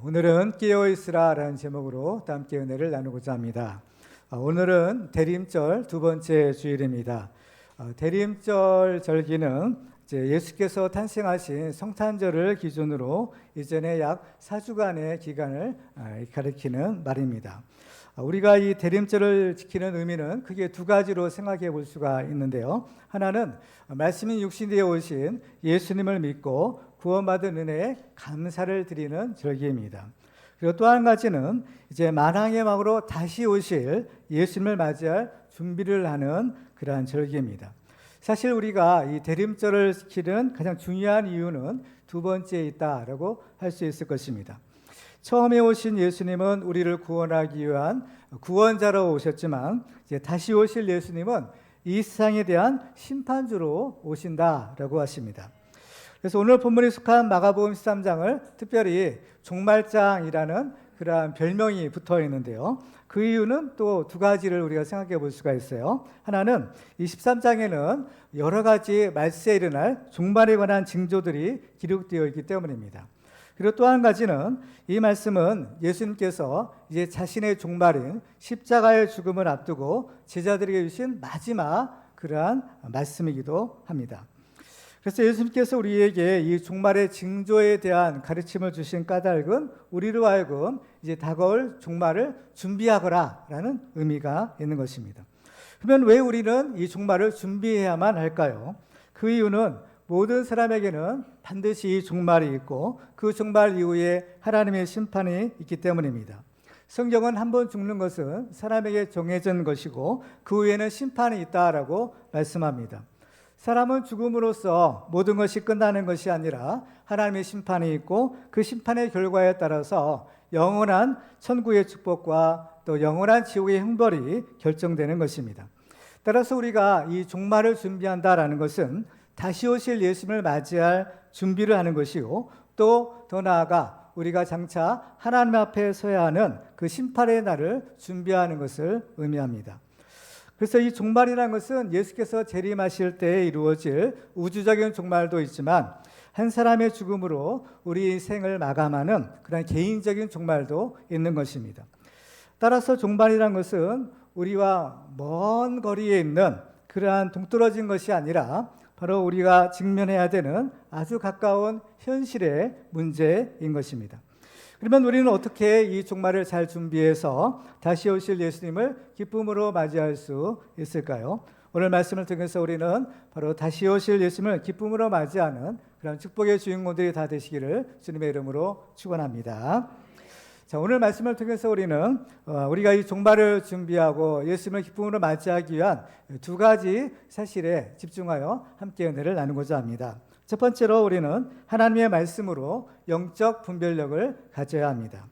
오늘은 깨어있으라라는 제목으로 함께 은혜를 나누고자 합니다. 오늘은 대림절 두 번째 주일입니다. 대림절 절기는 예수께서 탄생하신 성탄절을 기준으로 이전에 약 4주간의 기간을 가리키는 말입니다. 우리가 이 대림절을 지키는 의미는 크게 두 가지로 생각해 볼 수가 있는데요. 하나는 말씀이 육신되어 오신 예수님을 믿고 구원받은 은혜에 감사를 드리는 절기입니다. 그리고 또 한 가지는 이제 만왕의 왕으로 다시 오실 예수님을 맞이할 준비를 하는 그러한 절기입니다. 사실 우리가 이 대림절을 지키는 가장 중요한 이유는 두 번째에 있다라고 할 수 있을 것입니다. 처음에 오신 예수님은 우리를 구원하기 위한 구원자로 오셨지만 이제 다시 오실 예수님은 이 세상에 대한 심판주로 오신다라고 하십니다. 그래서 오늘 본문에 속한 마가복음 13장을 특별히 종말장이라는 그러한 별명이 붙어 있는데요. 그 이유는 또 두 가지를 우리가 생각해 볼 수가 있어요. 하나는 이 13장에는 여러 가지 말세에 일어날 종말에 관한 징조들이 기록되어 있기 때문입니다. 그리고 또 한 가지는 이 말씀은 예수님께서 이제 자신의 종말인 십자가의 죽음을 앞두고 제자들에게 주신 마지막 그러한 말씀이기도 합니다. 그래서 예수님께서 우리에게 이 종말의 징조에 대한 가르침을 주신 까닭은 우리로 하여금 이제 다가올 종말을 준비하거라라는 의미가 있는 것입니다. 그러면 왜 우리는 이 종말을 준비해야만 할까요? 그 이유는 모든 사람에게는 반드시 이 종말이 있고 그 종말 이후에 하나님의 심판이 있기 때문입니다. 성경은 한 번 죽는 것은 사람에게 정해진 것이고 그 후에는 심판이 있다라고 말씀합니다. 사람은 죽음으로써 모든 것이 끝나는 것이 아니라 하나님의 심판이 있고 그 심판의 결과에 따라서 영원한 천국의 축복과 또 영원한 지옥의 형벌이 결정되는 것입니다. 따라서 우리가 이 종말을 준비한다라는 것은 다시 오실 예수님을 맞이할 준비를 하는 것이고 또 더 나아가 우리가 장차 하나님 앞에 서야 하는 그 심판의 날을 준비하는 것을 의미합니다. 그래서 이 종말이라는 것은 예수께서 재림하실 때에 이루어질 우주적인 종말도 있지만 한 사람의 죽음으로 우리 인생을 마감하는 그런 개인적인 종말도 있는 것입니다. 따라서 종말이라는 것은 우리와 먼 거리에 있는 그러한 동떨어진 것이 아니라 바로 우리가 직면해야 되는 아주 가까운 현실의 문제인 것입니다. 그러면 우리는 어떻게 이 종말을 잘 준비해서 다시 오실 예수님을 기쁨으로 맞이할 수 있을까요? 오늘 말씀을 통해서 우리는 바로 다시 오실 예수님을 기쁨으로 맞이하는 그런 축복의 주인공들이 다 되시기를 주님의 이름으로 축원합니다. 자, 오늘 말씀을 통해서 우리는 우리가 이 종말을 준비하고 예수님을 기쁨으로 맞이하기 위한 두 가지 사실에 집중하여 함께 은혜를 나누고자 합니다. 첫 번째로 우리는 하나님의 말씀으로 영적 분별력을 가져야 합니다.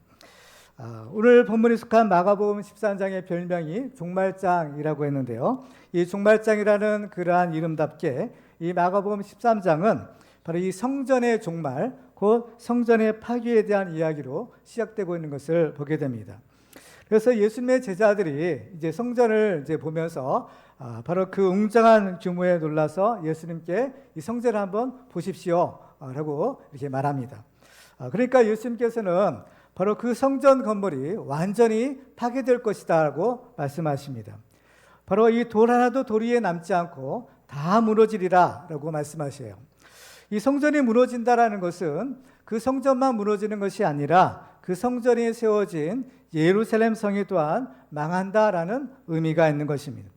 오늘 본문에 속한 마가복음 13장의 별명이 종말장이라고 했는데요. 이 종말장이라는 그러한 이름답게 이 마가복음 13장은 바로 이 성전의 종말, 곧 성전의 파괴에 대한 이야기로 시작되고 있는 것을 보게 됩니다. 그래서 예수님의 제자들이 이제 성전을 이제 보면서 바로 그 웅장한 규모에 놀라서 예수님께 이 성전을 한번 보십시오라고 이렇게 말합니다. 그러니까 예수님께서는 바로 그 성전 건물이 완전히 파괴될 것이다라고 말씀하십니다. 바로 이 돌 하나도 돌 위에 남지 않고 다 무너지리라라고 말씀하셔요. 이 성전이 무너진다라는 것은 그 성전만 무너지는 것이 아니라 그 성전이 세워진 예루살렘 성이 또한 망한다라는 의미가 있는 것입니다.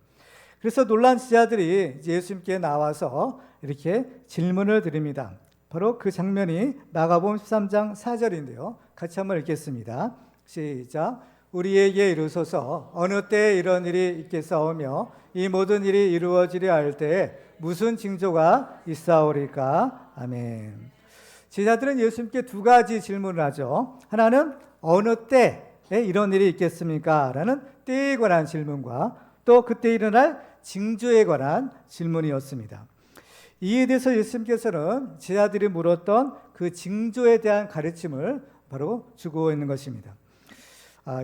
그래서 놀란 제자들이 예수님께 나와서 이렇게 질문을 드립니다. 바로 그 장면이 마가복음 13장 4절인데요. 같이 한번 읽겠습니다. 시작. 우리에게 이르소서 어느 때에 이런 일이 있겠사오며 이 모든 일이 이루어지려 할 때에 무슨 징조가 있사오리까? 아멘. 제자들은 예수님께 두 가지 질문을 하죠. 하나는 어느 때에 이런 일이 있겠습니까? 라는 때에 관한 질문과 또 그때 일어날 징조에 관한 질문이었습니다. 이에 대해서 예수님께서는 제자들이 물었던 그 징조에 대한 가르침을 바로 주고 있는 것입니다.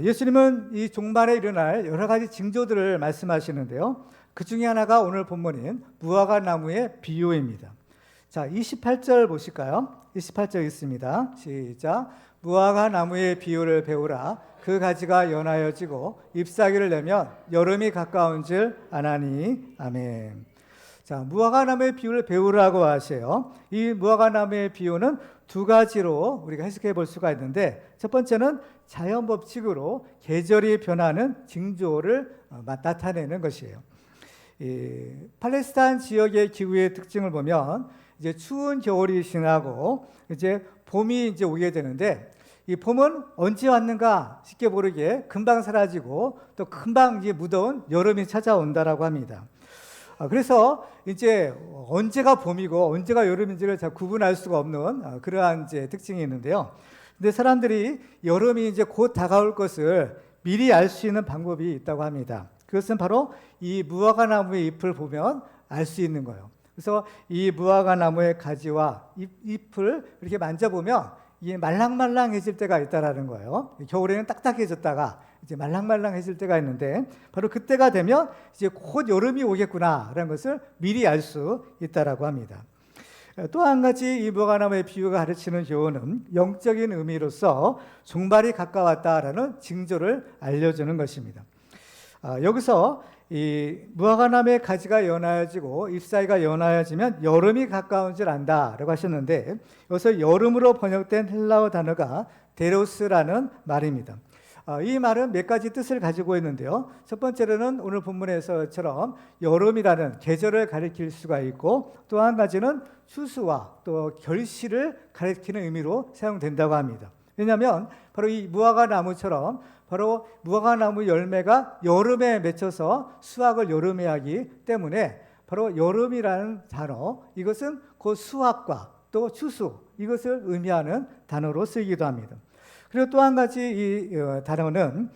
예수님은 이 종말에 일어날 여러 가지 징조들을 말씀하시는데요. 그 중에 하나가 오늘 본문인 무화과 나무의 비유입니다. 자, 28절 보실까요? 28절 있습니다. 시작. 무화과 나무의 비유를 배우라. 그 가지가 연하여지고 잎사귀를 내면 여름이 가까운 줄 아나니. 아멘. 자, 무화과 나무의 비유를 배우라고 하세요. 이 무화과 나무의 비유는 두 가지로 우리가 해석해 볼 수가 있는데, 첫 번째는 자연 법칙으로 계절이 변하는 징조를 나타내는 것이에요. 이 팔레스타인 지역의 기후의 특징을 보면 이제 추운 겨울이 지나고 이제 봄이 이제 오게 되는데, 이 봄은 언제 왔는가 쉽게 모르게 금방 사라지고 또 금방 이제 무더운 여름이 찾아온다라고 합니다. 그래서 이제 언제가 봄이고 언제가 여름인지를 잘 구분할 수가 없는 그러한 이제 특징이 있는데요. 근데 사람들이 여름이 이제 곧 다가올 것을 미리 알 수 있는 방법이 있다고 합니다. 그것은 바로 이 무화과 나무의 잎을 보면 알 수 있는 거예요. 그래서 이 무화과 나무의 가지와 잎을 이렇게 만져보면 이게 말랑말랑해질 때가 있다라는 거예요. 겨울에는 딱딱해졌다가 이제 말랑말랑해질 때가 있는데, 바로 그때가 되면 이제 곧 여름이 오겠구나라는 것을 미리 알 수 있다라고 합니다. 또 한 가지 이 무화과나무의 비유가 가르치는 교훈은 영적인 의미로서 종말이 가까웠다라는 징조를 알려주는 것입니다. 여기서 이 무화과나무의 가지가 연하여지고 잎사귀가 연하여지면 여름이 가까운 줄 안다라고 하셨는데, 여기서 여름으로 번역된 헬라어 단어가 데로스라는 말입니다. 이 말은 몇 가지 뜻을 가지고 있는데요. 첫 번째로는 오늘 본문에서처럼 여름이라는 계절을 가리킬 수가 있고, 또 한 가지는 추수와 또 결실을 가리키는 의미로 사용된다고 합니다. 왜냐하면 바로 이 무화과 나무처럼 바로 무화과 나무 열매가 여름에 맺혀서 수확을 여름에 하기 때문에 바로 여름이라는 단어, 이것은 곧 수확과 또 추수, 이것을 의미하는 단어로 쓰이기도 합니다. 그리고 또 한 가지 이 단어는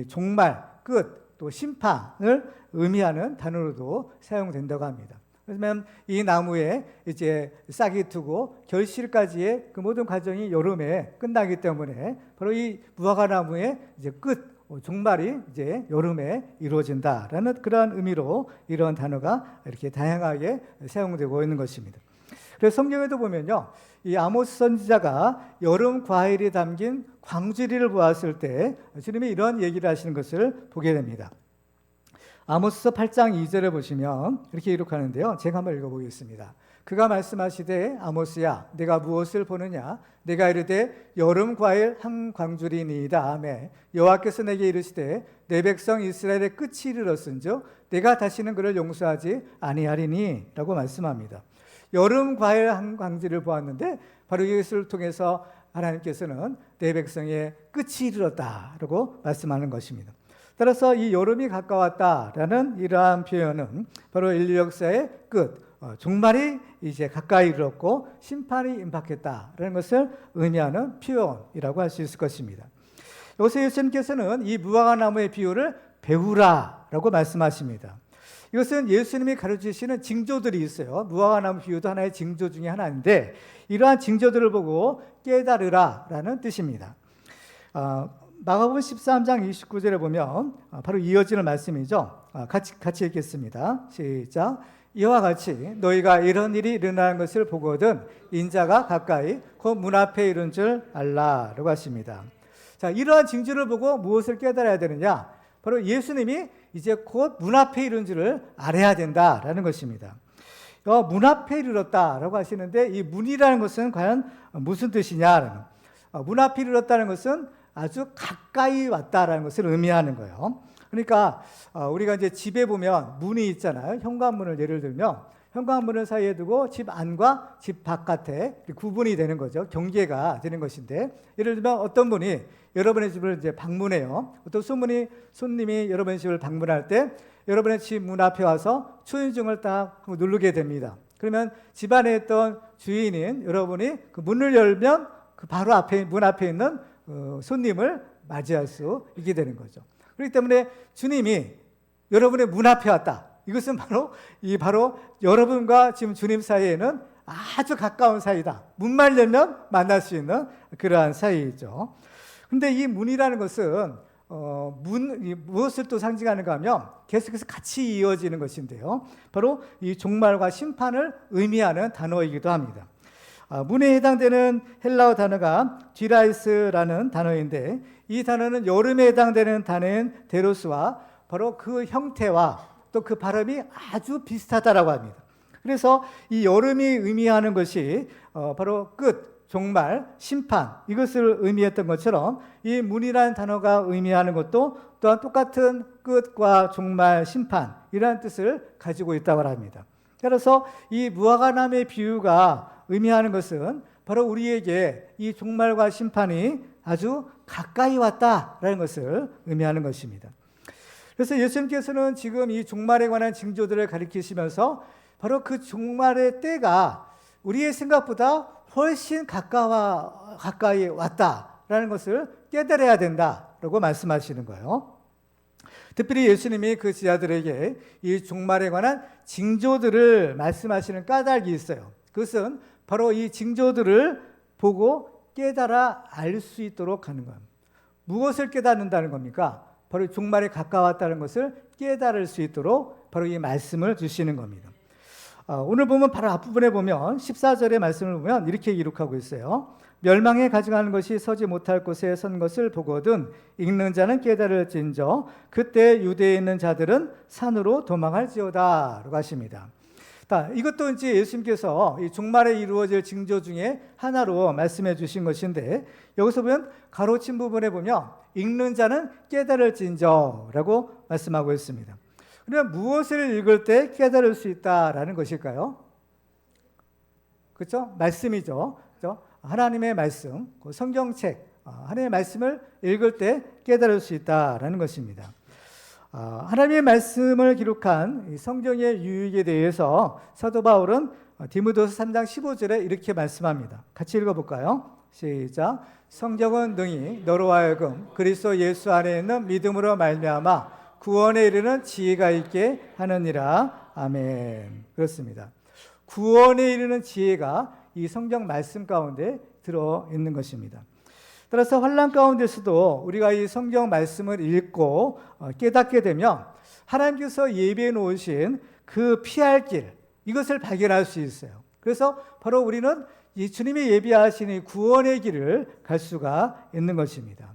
종말, 끝, 또 심판을 의미하는 단어로도 사용된다고 합니다. 그러면 이 나무에 이제 싹이 트고 결실까지의 그 모든 과정이 여름에 끝나기 때문에 바로 이 무화과 나무의 이제 끝, 종말이 이제 여름에 이루어진다라는 그러한 의미로 이런 단어가 이렇게 다양하게 사용되고 있는 것입니다. 그래서 성경에도 보면요, 이 아모스 선지자가 여름 과일이 담긴 광주리를 보았을 때 주님이 이런 얘기를 하시는 것을 보게 됩니다. 아모스서 8장 2절을 보시면 이렇게 기록하는데요. 제가 한번 읽어보겠습니다. 그가 말씀하시되 아모스야 내가 무엇을 보느냐? 내가 이르되 여름 과일 한 광주리니이다 하매 여호와께서 내게 이르시되 내 백성 이스라엘의 끝이 이르렀은즉 내가 다시는 그를 용서하지 아니하리니 라고 말씀합니다. 여름 과일 한 광주리를 보았는데 바로 이것을 통해서 하나님께서는 내 백성의 끝이 이르렀다라고 말씀하는 것입니다. 따라서 이 여름이 가까웠다라는 이러한 표현은 바로 인류 역사의 끝, 종말이 이제 가까이 이르렀고 심판이 임박했다라는 것을 의미하는 표현이라고 할 수 있을 것입니다. 여기서 예수님께서는 이 무화과 나무의 비유를 배우라라고 말씀하십니다. 이것은 예수님이 가르치시는 징조들이 있어요. 무화과 나무 비유도 하나의 징조 중에 하나인데, 이러한 징조들을 보고 깨달으라라는 뜻입니다. 마가복음 13장 29절에 보면 바로 이어지는 말씀이죠. 같이 읽겠습니다. 시작. 이와 같이 너희가 이런 일이 일어나는 것을 보거든 인자가 가까이 곧 문 앞에 이른 줄 알라라고 하십니다. 자, 이러한 징조를 보고 무엇을 깨달아야 되느냐? 바로 예수님이 이제 곧 문 앞에 이른 줄을 알아야 된다라는 것입니다. 문 앞에 이르렀다라고 하시는데, 이 문이라는 것은 과연 무슨 뜻이냐? 문 앞에 이르렀다는 것은 아주 가까이 왔다라는 것을 의미하는 거예요. 그러니까 우리가 이제 집에 보면 문이 있잖아요. 현관문을 예를 들면 현관문을 사이에 두고 집 안과 집 바깥에 구분이 되는 거죠. 경계가 되는 것인데, 예를 들면 어떤 분이 여러분의 집을 이제 방문해요. 어떤 손님이 여러분의 집을 방문할 때 여러분의 집 문 앞에 와서 초인종을 딱 누르게 됩니다. 그러면 집 안에 있던 주인인 여러분이 그 문을 열면 그 바로 앞에 문 앞에 있는 손님을 맞이할 수 있게 되는 거죠. 그렇기 때문에 주님이 여러분의 문 앞에 왔다. 이것은 바로 여러분과 지금 주님 사이에는 아주 가까운 사이다. 문만 열면 만날 수 있는 그러한 사이죠. 그런데 이 문이라는 것은 무엇을 또 상징하는가 하면 계속해서 같이 이어지는 것인데요. 바로 이 종말과 심판을 의미하는 단어이기도 합니다. 문에 해당되는 헬라어 단어가 뒤라이스라는 단어인데 이 단어는 여름에 해당되는 단어인 데로스와 바로 그 형태와 또 그 발음이 아주 비슷하다라고 합니다. 그래서 이 여름이 의미하는 것이 바로 끝, 종말, 심판 이것을 의미했던 것처럼 이 문이라는 단어가 의미하는 것도 또한 똑같은 끝과 종말, 심판 이라는 뜻을 가지고 있다고 합니다. 따라서 이 무화과나무의 비유가 의미하는 것은 바로 우리에게 이 종말과 심판이 아주 가까이 왔다라는 것을 의미하는 것입니다. 그래서 예수님께서는 지금 이 종말에 관한 징조들을 가리키시면서 바로 그 종말의 때가 우리의 생각보다 훨씬 가까이 왔다라는 것을 깨달아야 된다라고 말씀하시는 거예요. 특별히 예수님이 그 제자들에게 이 종말에 관한 징조들을 말씀하시는 까닭이 있어요. 그것은 바로 이 징조들을 보고 깨달아 알 수 있도록 하는 거예요. 무엇을 깨닫는다는 겁니까? 바로 종말에 가까웠다는 것을 깨달을 수 있도록 바로 이 말씀을 주시는 겁니다. 오늘 보면 바로 앞부분에 보면 14절의 말씀을 보면 이렇게 기록하고 있어요. 멸망에 가져가는 것이 서지 못할 곳에 선 것을 보거든 읽는 자는 깨달을진저 그때 유대에 있는 자들은 산으로 도망할지어다 라고 하십니다. 이것도 이제 예수님께서 이 종말에 이루어질 징조 중에 하나로 말씀해 주신 것인데 여기서 보면 가로친 부분에 보면 읽는 자는 깨달을진저 라고 말씀하고 있습니다. 그러면 무엇을 읽을 때 깨달을 수 있다라는 것일까요? 그렇죠? 말씀이죠. 그렇죠? 하나님의 말씀, 성경책, 하나님의 말씀을 읽을 때 깨달을 수 있다라는 것입니다. 하나님의 말씀을 기록한 성경의 유익에 대해서 사도 바울은 디모데후서 3장 15절에 이렇게 말씀합니다. 같이 읽어볼까요? 시작. 성경은 능히 너로 하여금 그리스도 예수 안에 있는 믿음으로 말미암아 구원에 이르는 지혜가 있게 하느니라. 아멘. 그렇습니다. 구원에 이르는 지혜가 이 성경 말씀 가운데 들어있는 것입니다. 따라서 환난 가운데서도 우리가 이 성경 말씀을 읽고 깨닫게 되면 하나님께서 예비해 놓으신 그 피할 길 이것을 발견할 수 있어요. 그래서 바로 우리는 이 주님이 예비하신 이 구원의 길을 갈 수가 있는 것입니다.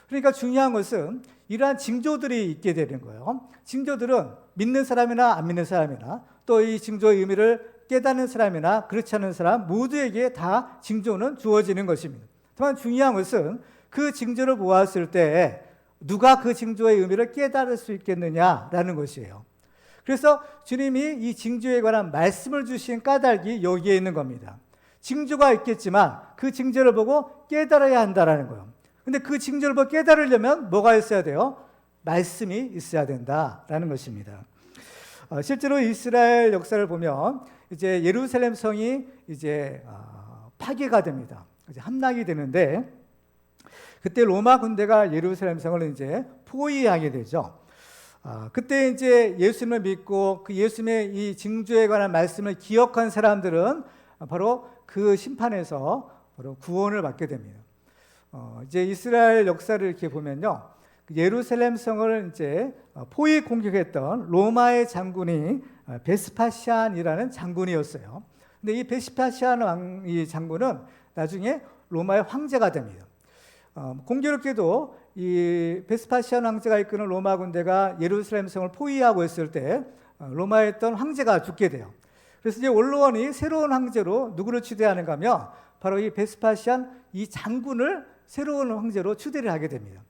그러니까 중요한 것은 이러한 징조들이 있게 되는 거예요. 징조들은 믿는 사람이나 안 믿는 사람이나 또 이 징조의 의미를 깨닫는 사람이나 그렇지 않은 사람 모두에게 다 징조는 주어지는 것입니다. 다만 중요한 것은 그 징조를 보았을 때 누가 그 징조의 의미를 깨달을 수 있겠느냐라는 것이에요. 그래서 주님이 이 징조에 관한 말씀을 주신 까닭이 여기에 있는 겁니다. 징조가 있겠지만 그 징조를 보고 깨달아야 한다라는 거예요. 근데 그 징조를 보고 깨달으려면 뭐가 있어야 돼요? 말씀이 있어야 된다라는 것입니다. 실제로 이스라엘 역사를 보면 이제 예루살렘 성이 이제 파괴가 됩니다. 이제 함락이 되는데 그때 로마 군대가 예루살렘 성을 이제 포위하게 되죠. 그때 이제 예수님을 믿고 그 예수님의 이 징조에 관한 말씀을 기억한 사람들은 바로 그 심판에서 바로 구원을 받게 됩니다. 이제 이스라엘 역사를 이렇게 보면요, 예루살렘 성을 이제 포위 공격했던 로마의 장군이 베스파시안이라는 장군이었어요. 근데 이 베스파시안 이 장군은 나중에 로마의 황제가 됩니다. 공교롭게도 이 베스파시안 황제가 이끄는 로마 군대가 예루살렘 성을 포위하고 있을 때 로마에 있던 황제가 죽게 돼요. 그래서 이제 원로원이 새로운 황제로 누구를 추대하는가 하면 바로 이 베스파시안 이 장군을 새로운 황제로 추대를 하게 됩니다.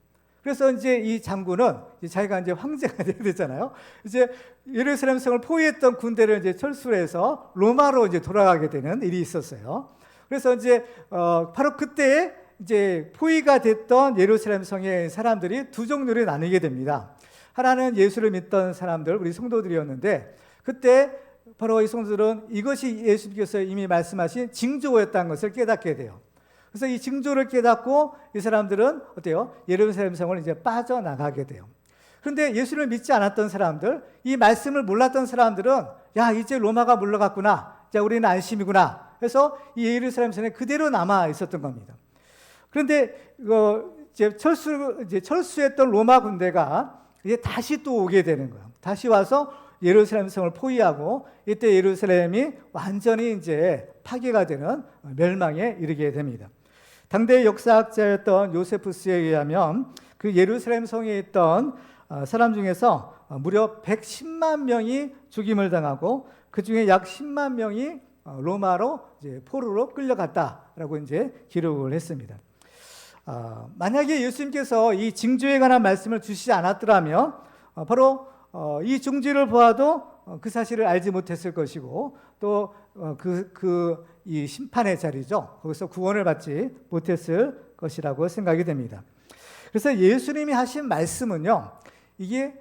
그래서 이제 이 장군은 자기가 이제 황제가 되잖아요. 이제 예루살렘 성을 포위했던 군대를 이제 철수해서 로마로 이제 돌아가게 되는 일이 있었어요. 그래서 이제 바로 그때 이제 포위가 됐던 예루살렘 성의 사람들이 두 종류로 나뉘게 됩니다. 하나는 예수를 믿던 사람들, 우리 성도들이었는데 그때 바로 이 성도들은 이것이 예수님께서 이미 말씀하신 징조였다는 것을 깨닫게 돼요. 그래서 이 징조를 깨닫고 이 사람들은 어때요? 예루살렘 성을 이제 빠져나가게 돼요. 그런데 예수를 믿지 않았던 사람들, 이 말씀을 몰랐던 사람들은 야, 이제 로마가 물러갔구나. 자, 우리는 안심이구나. 그래서 이 예루살렘 성에 그대로 남아 있었던 겁니다. 그런데 이제 철수했던 로마 군대가 이제 다시 또 오게 되는 거예요. 다시 와서 예루살렘 성을 포위하고 이때 예루살렘이 완전히 이제 파괴가 되는 멸망에 이르게 됩니다. 당대 역사학자였던 요세푸스에 의하면 그 예루살렘 성에 있던 사람 중에서 무려 110만 명이 죽임을 당하고 그 중에 약 10만 명이 로마로 이제 포로로 끌려갔다라고 이제 기록을 했습니다. 만약에 예수님께서 이 징조에 관한 말씀을 주시지 않았더라면 바로 이 징조를 보아도 그 사실을 알지 못했을 것이고 또 이 심판의 자리죠. 거기서 구원을 받지 못했을 것이라고 생각이 됩니다. 그래서 예수님이 하신 말씀은요, 이게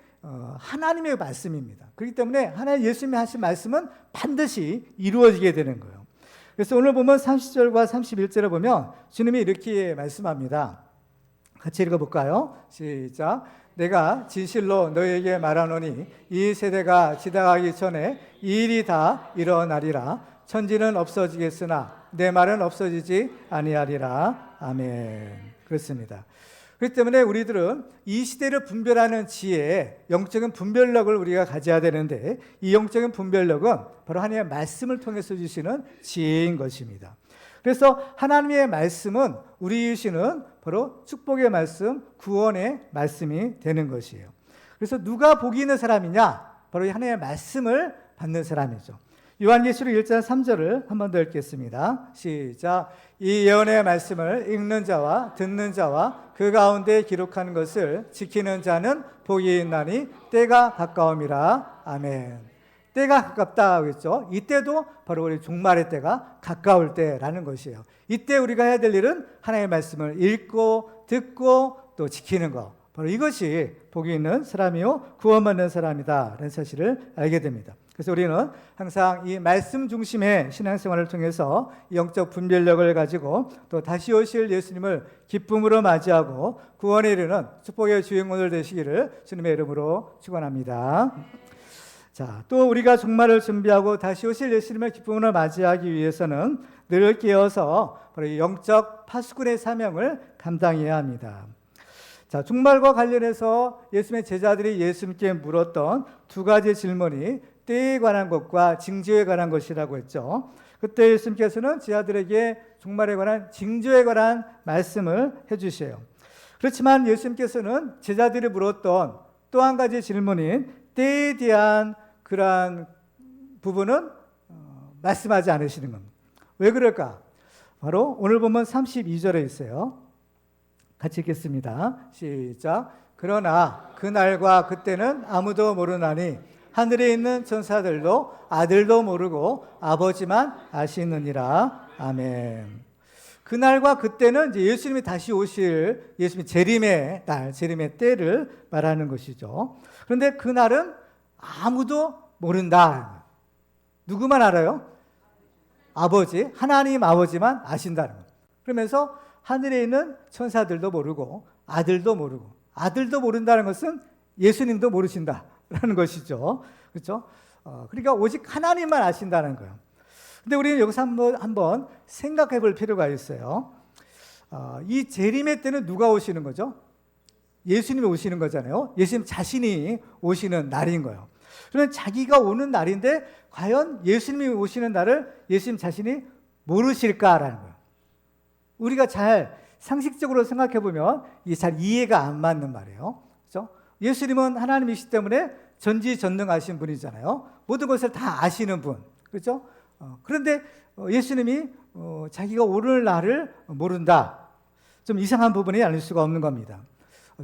하나님의 말씀입니다. 그렇기 때문에 하나님 예수님이 하신 말씀은 반드시 이루어지게 되는 거예요. 그래서 오늘 보면 30절과 31절을 보면 주님이 이렇게 말씀합니다. 같이 읽어볼까요? 시작. 내가 진실로 너희에게 말하노니 이 세대가 지나가기 전에 이 일이 다 일어나리라. 천지는 없어지겠으나 내 말은 없어지지 아니하리라. 아멘. 그렇습니다. 그렇기 때문에 우리들은 이 시대를 분별하는 지혜, 영적인 분별력을 우리가 가져야 되는데 이 영적인 분별력은 바로 하나님의 말씀을 통해서 주시는 지혜인 것입니다. 그래서 하나님의 말씀은 우리 주시는 바로 축복의 말씀, 구원의 말씀이 되는 것이에요. 그래서 누가 복이 있는 사람이냐? 바로 이 하나님의 말씀을 받는 사람이죠. 요한계시록 1장 3절을 한 번 더 읽겠습니다. 시작. 이 예언의 말씀을 읽는 자와 듣는 자와 그 가운데 기록하는 것을 지키는 자는 복이 있나니 때가 가까움이라. 아멘. 때가 가깝다 그랬죠. 이때도 바로 우리 종말의 때가 가까울 때라는 것이에요. 이때 우리가 해야 될 일은 하나님의 말씀을 읽고 듣고 또 지키는 것. 바로 이것이 복이 있는 사람이요 구원받는 사람이다 라는 사실을 알게 됩니다. 그래서 우리는 항상 이 말씀 중심의 신앙생활을 통해서 영적 분별력을 가지고 또 다시 오실 예수님을 기쁨으로 맞이하고 구원에 이르는 축복의 주인공들 되시기를 주님의 이름으로 축원합니다. 자, 또 우리가 종말을 준비하고 다시 오실 예수님의 기쁨으로 맞이하기 위해서는 늘 깨어서 바로 영적 파수꾼의 사명을 감당해야 합니다. 자, 종말과 관련해서 예수님의 제자들이 예수님께 물었던 두 가지 질문이 때에 관한 것과 징조에 관한 것이라고 했죠. 그때 예수님께서는 제자들에게 종말에 관한 징조에 관한 말씀을 해주세요. 그렇지만 예수님께서는 제자들이 물었던 또 한 가지 질문인 때에 대한 그러한 부분은 말씀하지 않으시는 겁니다. 왜 그럴까? 바로 오늘 보면 32절에 있어요. 같이 읽겠습니다. 시작. 그러나 그날과 그때는 아무도 모르나니 하늘에 있는 천사들도 아들도 모르고 아버지만 아시느니라. 아멘. 그날과 그때는 이제 예수님이 다시 오실 예수님의 재림의 날, 재림의 때를 말하는 것이죠. 그런데 그날은 아무도 모른다. 누구만 알아요? 아버지, 하나님 아버지만 아신다는 거예요. 그러면서 하늘에 있는 천사들도 모르고 아들도 모르고, 아들도 모른다는 것은 예수님도 모르신다라는 것이죠. 그렇죠? 그러니까 오직 하나님만 아신다는 거예요. 근데 우리는 여기서 한번 생각해 볼 필요가 있어요. 이 재림의 때는 누가 오시는 거죠? 예수님이 오시는 거잖아요. 예수님 자신이 오시는 날인 거예요. 그러면 자기가 오는 날인데 과연 예수님이 오시는 날을 예수님 자신이 모르실까라는 거예요. 우리가 잘 상식적으로 생각해 보면 이게 잘 이해가 안 맞는 말이에요. 그렇죠? 예수님은 하나님이시기 때문에 전지전능하신 분이잖아요. 모든 것을 다 아시는 분. 그렇죠? 그런데 예수님이 자기가 오를 날을 모른다. 좀 이상한 부분이 아닐 수가 없는 겁니다.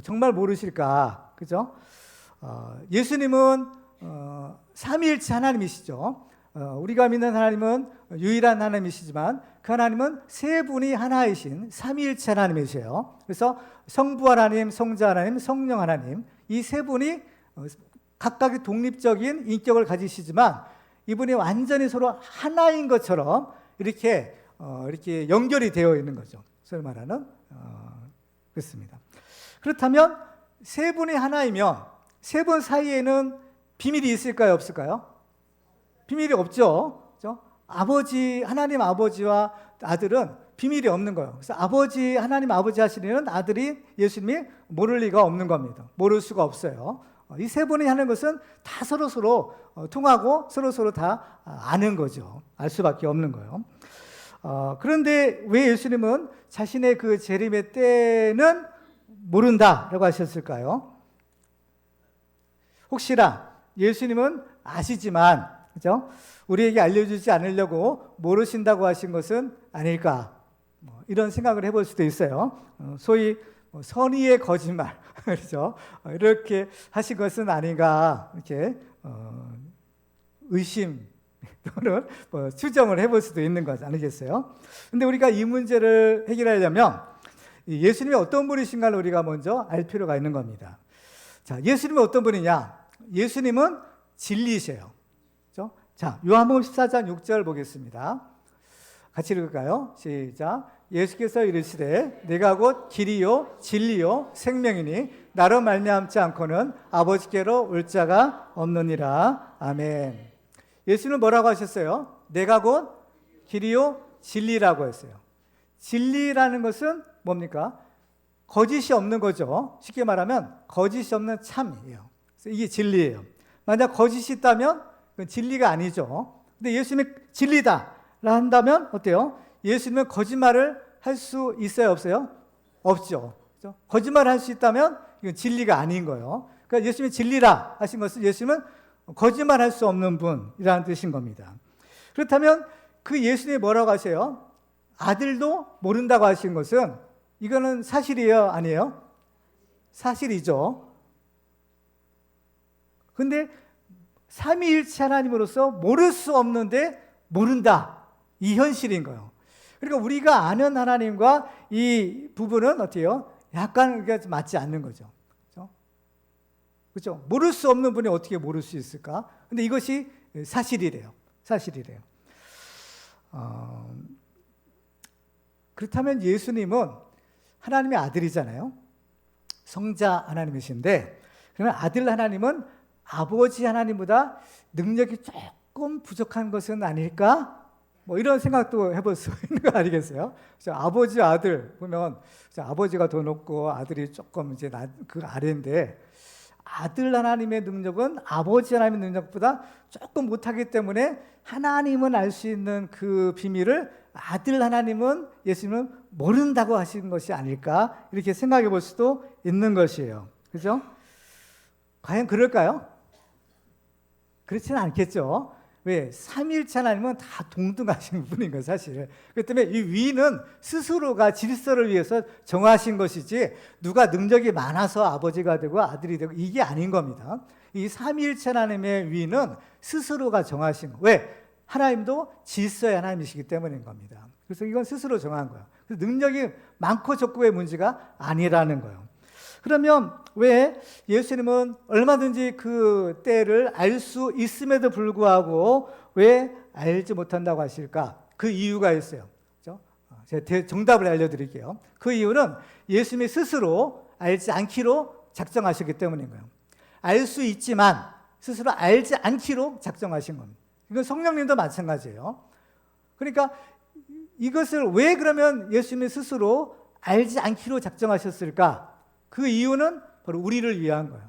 정말 모르실까? 그죠? 예수님은 삼위일체 하나님이시죠. 우리가 믿는 하나님은 유일한 하나님이시지만 그 하나님은 세 분이 하나이신 삼위일체 하나님이세요. 그래서 성부 하나님, 성자 하나님, 성령 하나님 이 세 분이 각각의 독립적인 인격을 가지시지만 이분이 완전히 서로 하나인 것처럼 이렇게 연결이 되어 있는 거죠. 소위 말하는 그렇습니다. 그렇다면 세 분이 하나이면 세 분 사이에는 비밀이 있을까요, 없을까요? 비밀이 없죠. 그렇죠? 아버지, 하나님 아버지와 아들은 비밀이 없는 거예요. 그래서 아버지, 하나님 아버지 하시는 아들이 예수님이 모를 리가 없는 겁니다. 모를 수가 없어요. 이 세 분이 하는 것은 다 서로서로 통하고 서로서로 다 아는 거죠. 알 수밖에 없는 거예요. 그런데 왜 예수님은 자신의 그 재림의 때는 모른다라고 하셨을까요? 혹시나 예수님은 아시지만, 그죠? 우리에게 알려주지 않으려고 모르신다고 하신 것은 아닐까? 이런 생각을 해볼 수도 있어요. 소위 선의의 거짓말, 그렇죠? 이렇게 하신 것은 아닌가? 이렇게 의심 또는 추정을 해볼 수도 있는 것 아니겠어요? 근데 우리가 이 문제를 해결하려면 예수님이 어떤 분이신가를 우리가 먼저 알 필요가 있는 겁니다. 자, 예수님은 어떤 분이냐? 예수님은 진리이세요. 그렇죠? 자, 요한복음 14장 6절 보겠습니다. 같이 읽을까요? 시작. 예수께서 이르시되 내가 곧 길이요 진리요 생명이니 나로 말미암지 않고는 아버지께로 올 자가 없느니라. 아멘. 예수는 뭐라고 하셨어요? 내가 곧 길이요 진리라고 했어요. 진리라는 것은 뭡니까? 거짓이 없는 거죠. 쉽게 말하면 거짓이 없는 참이에요. 그래서 이게 진리예요. 만약 거짓이 있다면 그건 진리가 아니죠. 근데 예수님이 진리다 한다면 어때요? 예수님은 거짓말을 할 수 있어요, 없어요? 없죠. 그렇죠? 거짓말을 할 수 있다면 이건 진리가 아닌 거예요. 그러니까 예수님이 진리라 하신 것은 예수님은 거짓말할 수 없는 분이라는 뜻인 겁니다. 그렇다면 그 예수님이 뭐라고 하세요? 아들도 모른다고 하신 것은 이거는 사실이에요, 아니에요? 사실이죠. 근데 삼위일체 하나님으로서 모를 수 없는데 모른다. 이 현실인 거예요. 그러니까 우리가 아는 하나님과 이 부분은 어때요? 약간 맞지 않는 거죠. 그렇죠? 모를 수 없는 분이 어떻게 모를 수 있을까? 근데 이것이 사실이래요. 사실이래요. 그렇다면 예수님은 하나님의 아들이잖아요. 성자 하나님이신데, 그러면 아들 하나님은 아버지 하나님보다 능력이 조금 부족한 것은 아닐까? 이런 생각도 해볼 수 있는 거 아니겠어요? 아버지 아들 보면 아버지가 더 높고 아들이 조금 이제 그 아래인데, 아들 하나님의 능력은 아버지 하나님의 능력보다 조금 못하기 때문에 하나님은 알 수 있는 그 비밀을 아들 하나님은, 예수님은 모른다고 하신 것이 아닐까, 이렇게 생각해 볼 수도 있는 것이에요. 그죠? 과연 그럴까요? 그렇지는 않겠죠. 왜? 삼위일체 하나님은 다 동등하신 분인 거예요, 사실. 그렇기 때문에 이 위는 스스로가 질서를 위해서 정하신 것이지 누가 능력이 많아서 아버지가 되고 아들이 되고 이게 아닌 겁니다. 이 삼위일체 하나님의 위는 스스로가 정하신 거예요. 왜? 하나님도 질서의 하나님이시기 때문인 겁니다. 그래서 이건 스스로 정한 거예요. 그래서 능력이 많고 적고의 문제가 아니라는 거예요. 그러면 왜 예수님은 얼마든지 그 때를 알 수 있음에도 불구하고 왜 알지 못한다고 하실까? 그 이유가 있어요. 그렇죠? 제가 정답을 알려드릴게요. 그 이유는 예수님이 스스로 알지 않기로 작정하셨기 때문인 거예요. 알 수 있지만 스스로 알지 않기로 작정하신 겁니다. 이건 성령님도 마찬가지예요. 그러니까 이것을 왜 그러면 예수님이 스스로 알지 않기로 작정하셨을까? 그 이유는 바로 우리를 위한 거예요.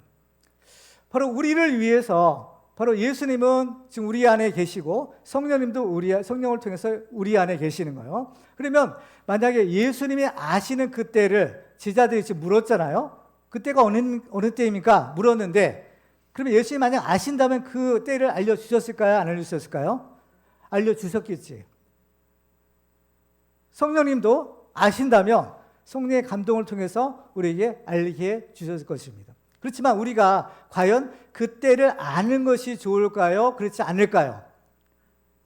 바로 우리를 위해서, 바로 예수님은 지금 우리 안에 계시고 성령님도 성령을 통해서 우리 안에 계시는 거예요. 그러면 만약에 예수님이 아시는 그 때를 제자들이 지금 물었잖아요. 그 때가 어느 때입니까? 물었는데, 그러면 예수님이 만약 아신다면 그 때를 알려주셨을까요? 안 알려주셨을까요? 알려주셨겠지. 성령님도 아신다면 성령의 감동을 통해서 우리에게 알게 해 주셨을 것입니다. 그렇지만 우리가 과연 그 때를 아는 것이 좋을까요? 그렇지 않을까요?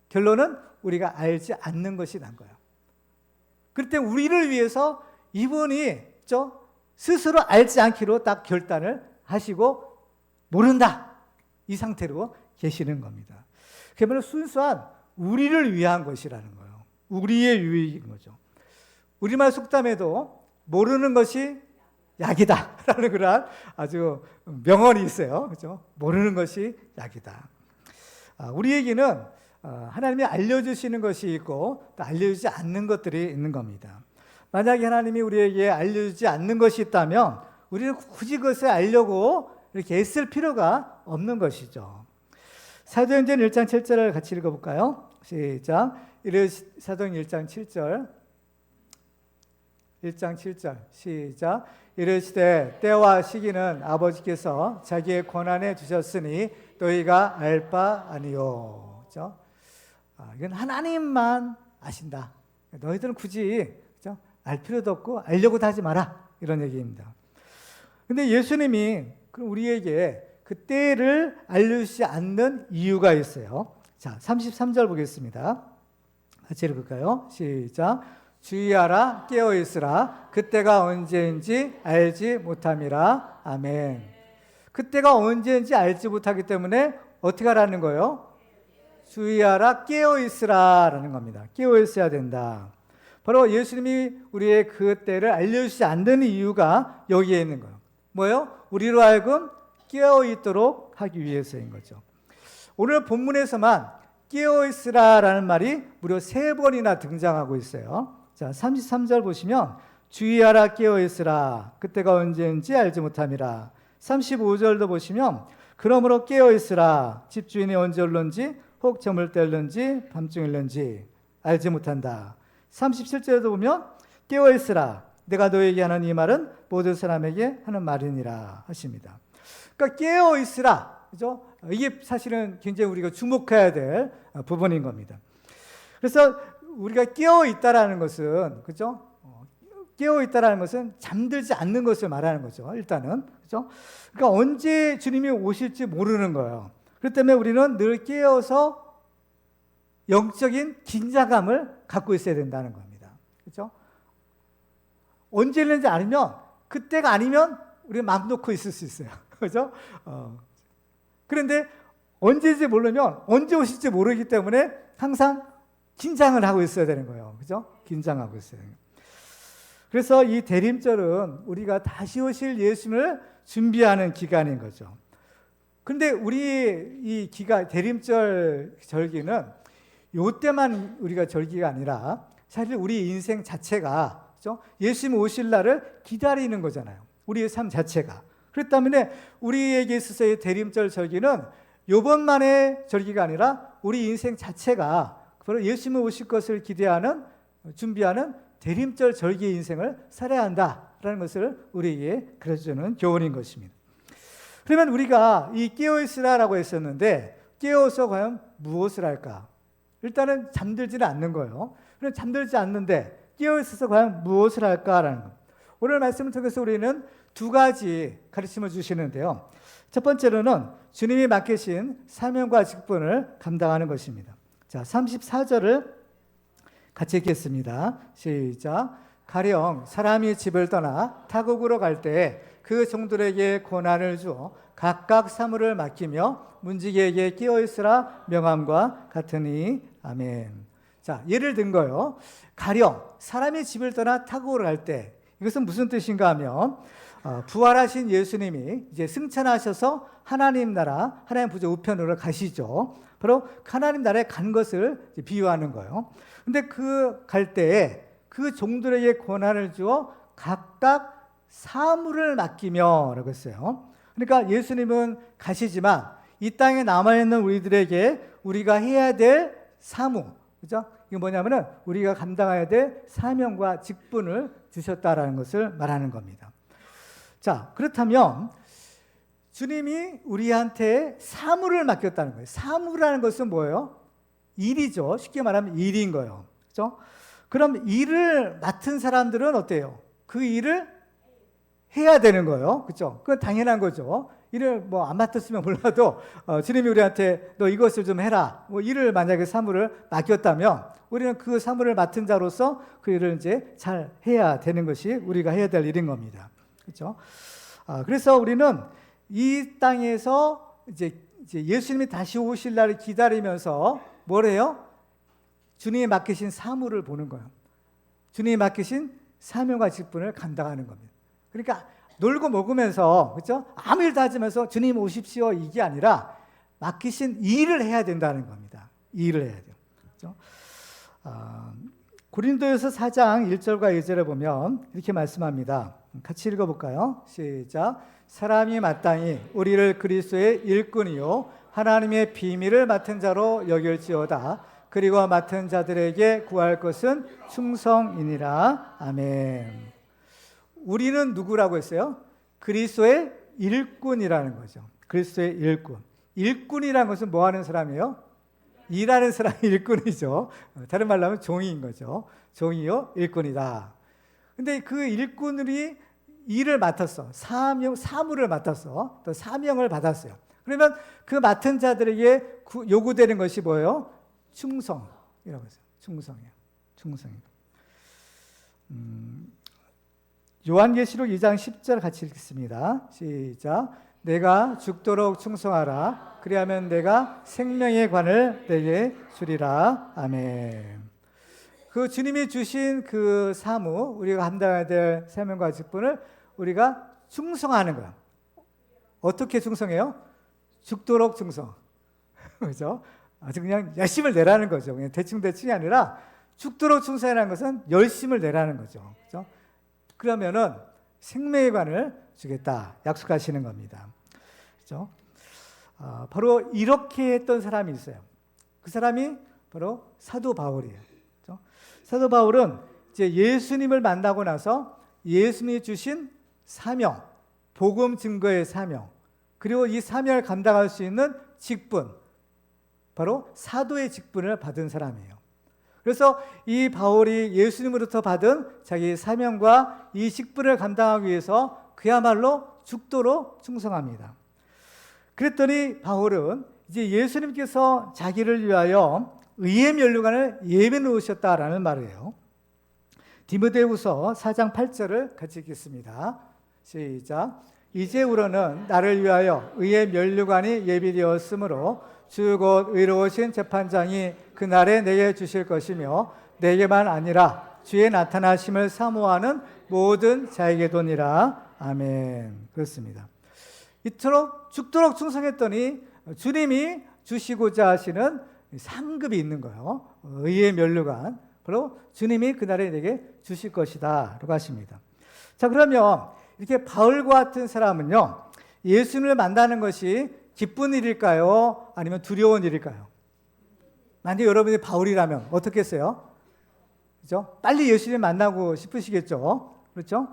결론은 우리가 알지 않는 것이 난 거예요. 그럴 때 우리를 위해서 이분이 스스로 알지 않기로 딱 결단을 하시고 모른다, 이 상태로 계시는 겁니다. 그러면 순수한 우리를 위한 것이라는 거예요. 우리의 유익인 거죠. 우리말 속담에도 모르는 것이 약이다 라는 그런 아주 명언이 있어요. 그렇죠? 모르는 것이 약이다. 우리에게는 하나님이 알려주시는 것이 있고 또 알려주지 않는 것들이 있는 겁니다. 만약에 하나님이 우리에게 알려주지 않는 것이 있다면 우리는 굳이 그것을 알려고 이렇게 애쓸 필요가 없는 것이죠. 사도행전 1장 7절을 같이 읽어볼까요? 시작. 사도행전 1장 7절. 1장 7절 시작. 이르시되 때와 시기는 아버지께서 자기의 권한에 주셨으니 너희가 알 바 아니요. 그렇죠? 이건 하나님만 아신다. 너희들은 굳이 그렇죠? 알 필요도 없고 알려고도 하지 마라. 이런 얘기입니다. 근데 예수님이 우리에게 그 때를 알려주지 않는 이유가 있어요. 자, 33절 보겠습니다. 같이 읽을까요? 시작. 주의하라, 깨어있으라. 그때가 언제인지 알지 못함이라. 아멘. 그때가 언제인지 알지 못하기 때문에 어떻게 하라는 거예요? 주의하라, 깨어있으라 라는 겁니다. 깨어있어야 된다. 바로 예수님이 우리의 그 때를 알려주지 않는 이유가 여기에 있는 거예요. 뭐예요? 우리로 하여금 깨어있도록 하기 위해서인 거죠. 오늘 본문에서만 깨어있으라 라는 말이 무려 3번이나 등장하고 있어요. 자, 33절 보시면 주의하라, 깨어있으라. 그때가 언제인지 알지 못함이라. 35절도 보시면 그러므로 깨어있으라. 집주인이 언제 올는지 혹 저물 때일는지 밤중일는지 알지 못한다. 37절에도 보면 깨어있으라. 내가 너에게 하는 이 말은 모든 사람에게 하는 말이니라 하십니다. 그러니까 깨어있으라. 그죠? 이게 사실은 굉장히 우리가 주목해야 될 부분인 겁니다. 그래서 우리가 깨어있다라는 것은, 그죠? 깨어있다라는 것은 잠들지 않는 것을 말하는 거죠. 일단은. 그죠? 그러니까 언제 주님이 오실지 모르는 거예요. 그렇기 때문에 우리는 늘 깨어서 영적인 긴장감을 갖고 있어야 된다는 겁니다. 그죠? 언제 있는지 알면, 그때가 아니면 우리가 마음 놓고 있을 수 있어요. 그죠? 그런데 언제인지 모르면 언제 오실지 모르기 때문에 항상 긴장을 하고 있어야 되는 거예요. 그죠? 긴장하고 있어요. 그래서 이 대림절은 우리가 다시 오실 예수님을 준비하는 기간인 거죠. 그런데 우리 이 대림절 절기는 요때만 우리가 절기가 아니라 사실 우리 인생 자체가 그죠? 예수님 오실 날을 기다리는 거잖아요. 우리의 삶 자체가. 그렇기 때문에 우리에게 있어서의 대림절 절기는 요번만의 절기가 아니라 우리 인생 자체가 바로 예수님이 오실 것을 기대하는, 준비하는 대림절 절기의 인생을 살아야 한다라는 것을 우리에게 가르쳐주는 교훈인 것입니다. 그러면 우리가 이 깨어있으라라고 했었는데 깨어서 과연 무엇을 할까? 일단은 잠들지는 않는 거예요. 그럼 잠들지 않는데 깨어있어서 과연 무엇을 할까라는 것. 오늘 말씀을 통해서 우리는 2가지 가르침을 주시는데요. 첫 번째로는 주님이 맡기신 사명과 직분을 감당하는 것입니다. 자, 34절을 같이 읽겠습니다. 시작. 가령 사람이 집을 떠나 타국으로 갈 때 그 종들에게 권한을 주어 각각 사물을 맡기며 문지기에게 깨어있으라 명함과 같으니 아멘. 자, 예를 든 거요. 가령 사람이 집을 떠나 타국으로 갈 때 이것은 무슨 뜻인가 하면 부활하신 예수님이 이제 승천하셔서 하나님 나라, 하나님 보좌 우편으로 가시죠. 바로 하나님 나라에 간 것을 비유하는 거예요. 근데 그 갈 때에 그 종들에게 권한을 주어 각각 사물을 맡기며 라고 했어요. 그러니까 예수님은 가시지만 이 땅에 남아있는 우리들에게 우리가 해야 될 사무, 그죠? 이게 뭐냐면은 우리가 감당해야 될 사명과 직분을 주셨다라는 것을 말하는 겁니다. 자, 그렇다면 주님이 우리한테 사물을 맡겼다는 거예요. 사물이라는 것은 뭐예요? 일이죠. 쉽게 말하면 일인 거예요. 그렇죠? 그럼 일을 맡은 사람들은 어때요? 그 일을 해야 되는 거예요. 그렇죠? 그건 당연한 거죠. 일을 뭐 안 맡았으면 몰라도 주님이 우리한테 너 이것을 좀 해라. 뭐 일을 만약에 사물을 맡겼다면 우리는 그 사물을 맡은 자로서 그 일을 이제 잘 해야 되는 것이 우리가 해야 될 일인 겁니다. 그렇죠? 그래서 우리는 이 땅에서 이제 예수님이 다시 오실 날을 기다리면서 뭐래요? 주님이 맡기신 사물을 보는 거예요. 주님이 맡기신 사명과 직분을 감당하는 겁니다. 그러니까 놀고 먹으면서 그렇죠? 아무 일도 하면서 주님 오십시오 이게 아니라 맡기신 일을 해야 된다는 겁니다. 일을 해야 돼요. 그렇죠? 고린도에서 4장 1절과 2절에 보면 이렇게 말씀합니다. 같이 읽어볼까요? 시작. 사람이 마땅히 우리를 그리스도의 일꾼이요 하나님의 비밀을 맡은 자로 여길지어다. 그리고 맡은 자들에게 구할 것은 충성이니라. 아멘. 우리는 누구라고 했어요? 그리스도의 일꾼이라는 거죠. 그리스도의 일꾼. 일꾼이라는 것은 뭐 하는 사람이에요? 일하는 사람이 일꾼이죠. 다른 말로 하면 종이인 거죠. 종이요, 일꾼이다. 근데 그 일꾼들이 일을 맡았어. 사물을 맡았어. 또 사명을 받았어요. 그러면 그 맡은 자들에게 요구되는 것이 뭐예요? 충성이라고 했어요. 충성이에요. 충성이에요. 요한계시록 2장 10절 같이 읽겠습니다. 시작. 내가 죽도록 충성하라. 그리하면 내가 생명의 관을 내게 주리라. 아멘. 그 주님이 주신 그 사무, 우리가 감당해야 될 사명과 직분을 우리가 충성하는 거야. 어떻게 충성해요? 죽도록 충성. 그렇죠? 아주 그냥 열심을 내라는 거죠. 그냥 대충이 아니라 죽도록 충성이라는 것은 열심을 내라는 거죠. 그렇죠? 그러면은 생명의 관을 주겠다 약속하시는 겁니다. 그렇죠? 바로 이렇게 했던 사람이 있어요. 그 사람이 바로 사도 바울이에요. 그렇죠? 사도 바울은 이제 예수님을 만나고 나서 예수님이 주신 사명, 복음 증거의 사명, 그리고 이 사명을 감당할 수 있는 직분, 바로 사도의 직분을 받은 사람이에요. 그래서 이 바울이 예수님으로부터 받은 자기 사명과 이 직분을 감당하기 위해서 그야말로 죽도록 충성합니다. 그랬더니 바울은 이제 예수님께서 자기를 위하여 의의 면류관을 예비해 놓으셨다라는 말이에요. 디모데후서 4장 8절을 같이 읽겠습니다. 시작. 이제 우러는 나를 위하여 의의 면류관이 예비되었으므로 주 곧 의로우신 재판장이 그날에 내게 주실 것이며 내게만 아니라 주의 나타나심을 사모하는 모든 자에게도니라. 아멘. 그렇습니다. 이토록 죽도록 충성했더니 주님이 주시고자 하시는 상급이 있는 거예요. 의의 면류관. 바로 주님이 그날에 내게 주실 것이다 라고 하십니다. 자, 그러면 이렇게 바울과 같은 사람은요, 예수님을 만나는 것이 기쁜 일일까요? 아니면 두려운 일일까요? 만약 여러분이 바울이라면 어떻겠어요? 그렇죠? 빨리 예수님 만나고 싶으시겠죠? 그렇죠?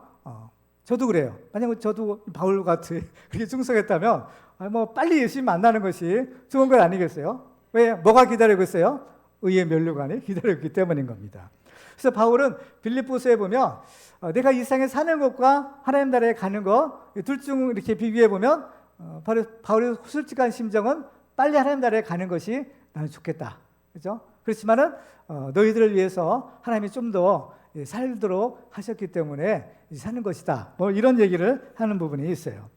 저도 그래요. 만약 저도 바울 같이 그렇게 충성했다면 뭐 빨리 예수님 만나는 것이 좋은 건 아니겠어요? 왜? 뭐가 기다리고 있어요? 의의 면류관이 기다리고 있기 때문인 겁니다. 그래서 바울은 빌립보서에 보면 내가 이 세상에 사는 것과 하나님 나라에 가는 것 둘 중 이렇게 비교해 보면 바로 바울의 솔직한 심정은 빨리 하나님 나라에 가는 것이 나는 좋겠다. 그렇죠? 그렇지만은 너희들을 위해서 하나님이 좀 더 살도록 하셨기 때문에 사는 것이다. 뭐 이런 얘기를 하는 부분이 있어요.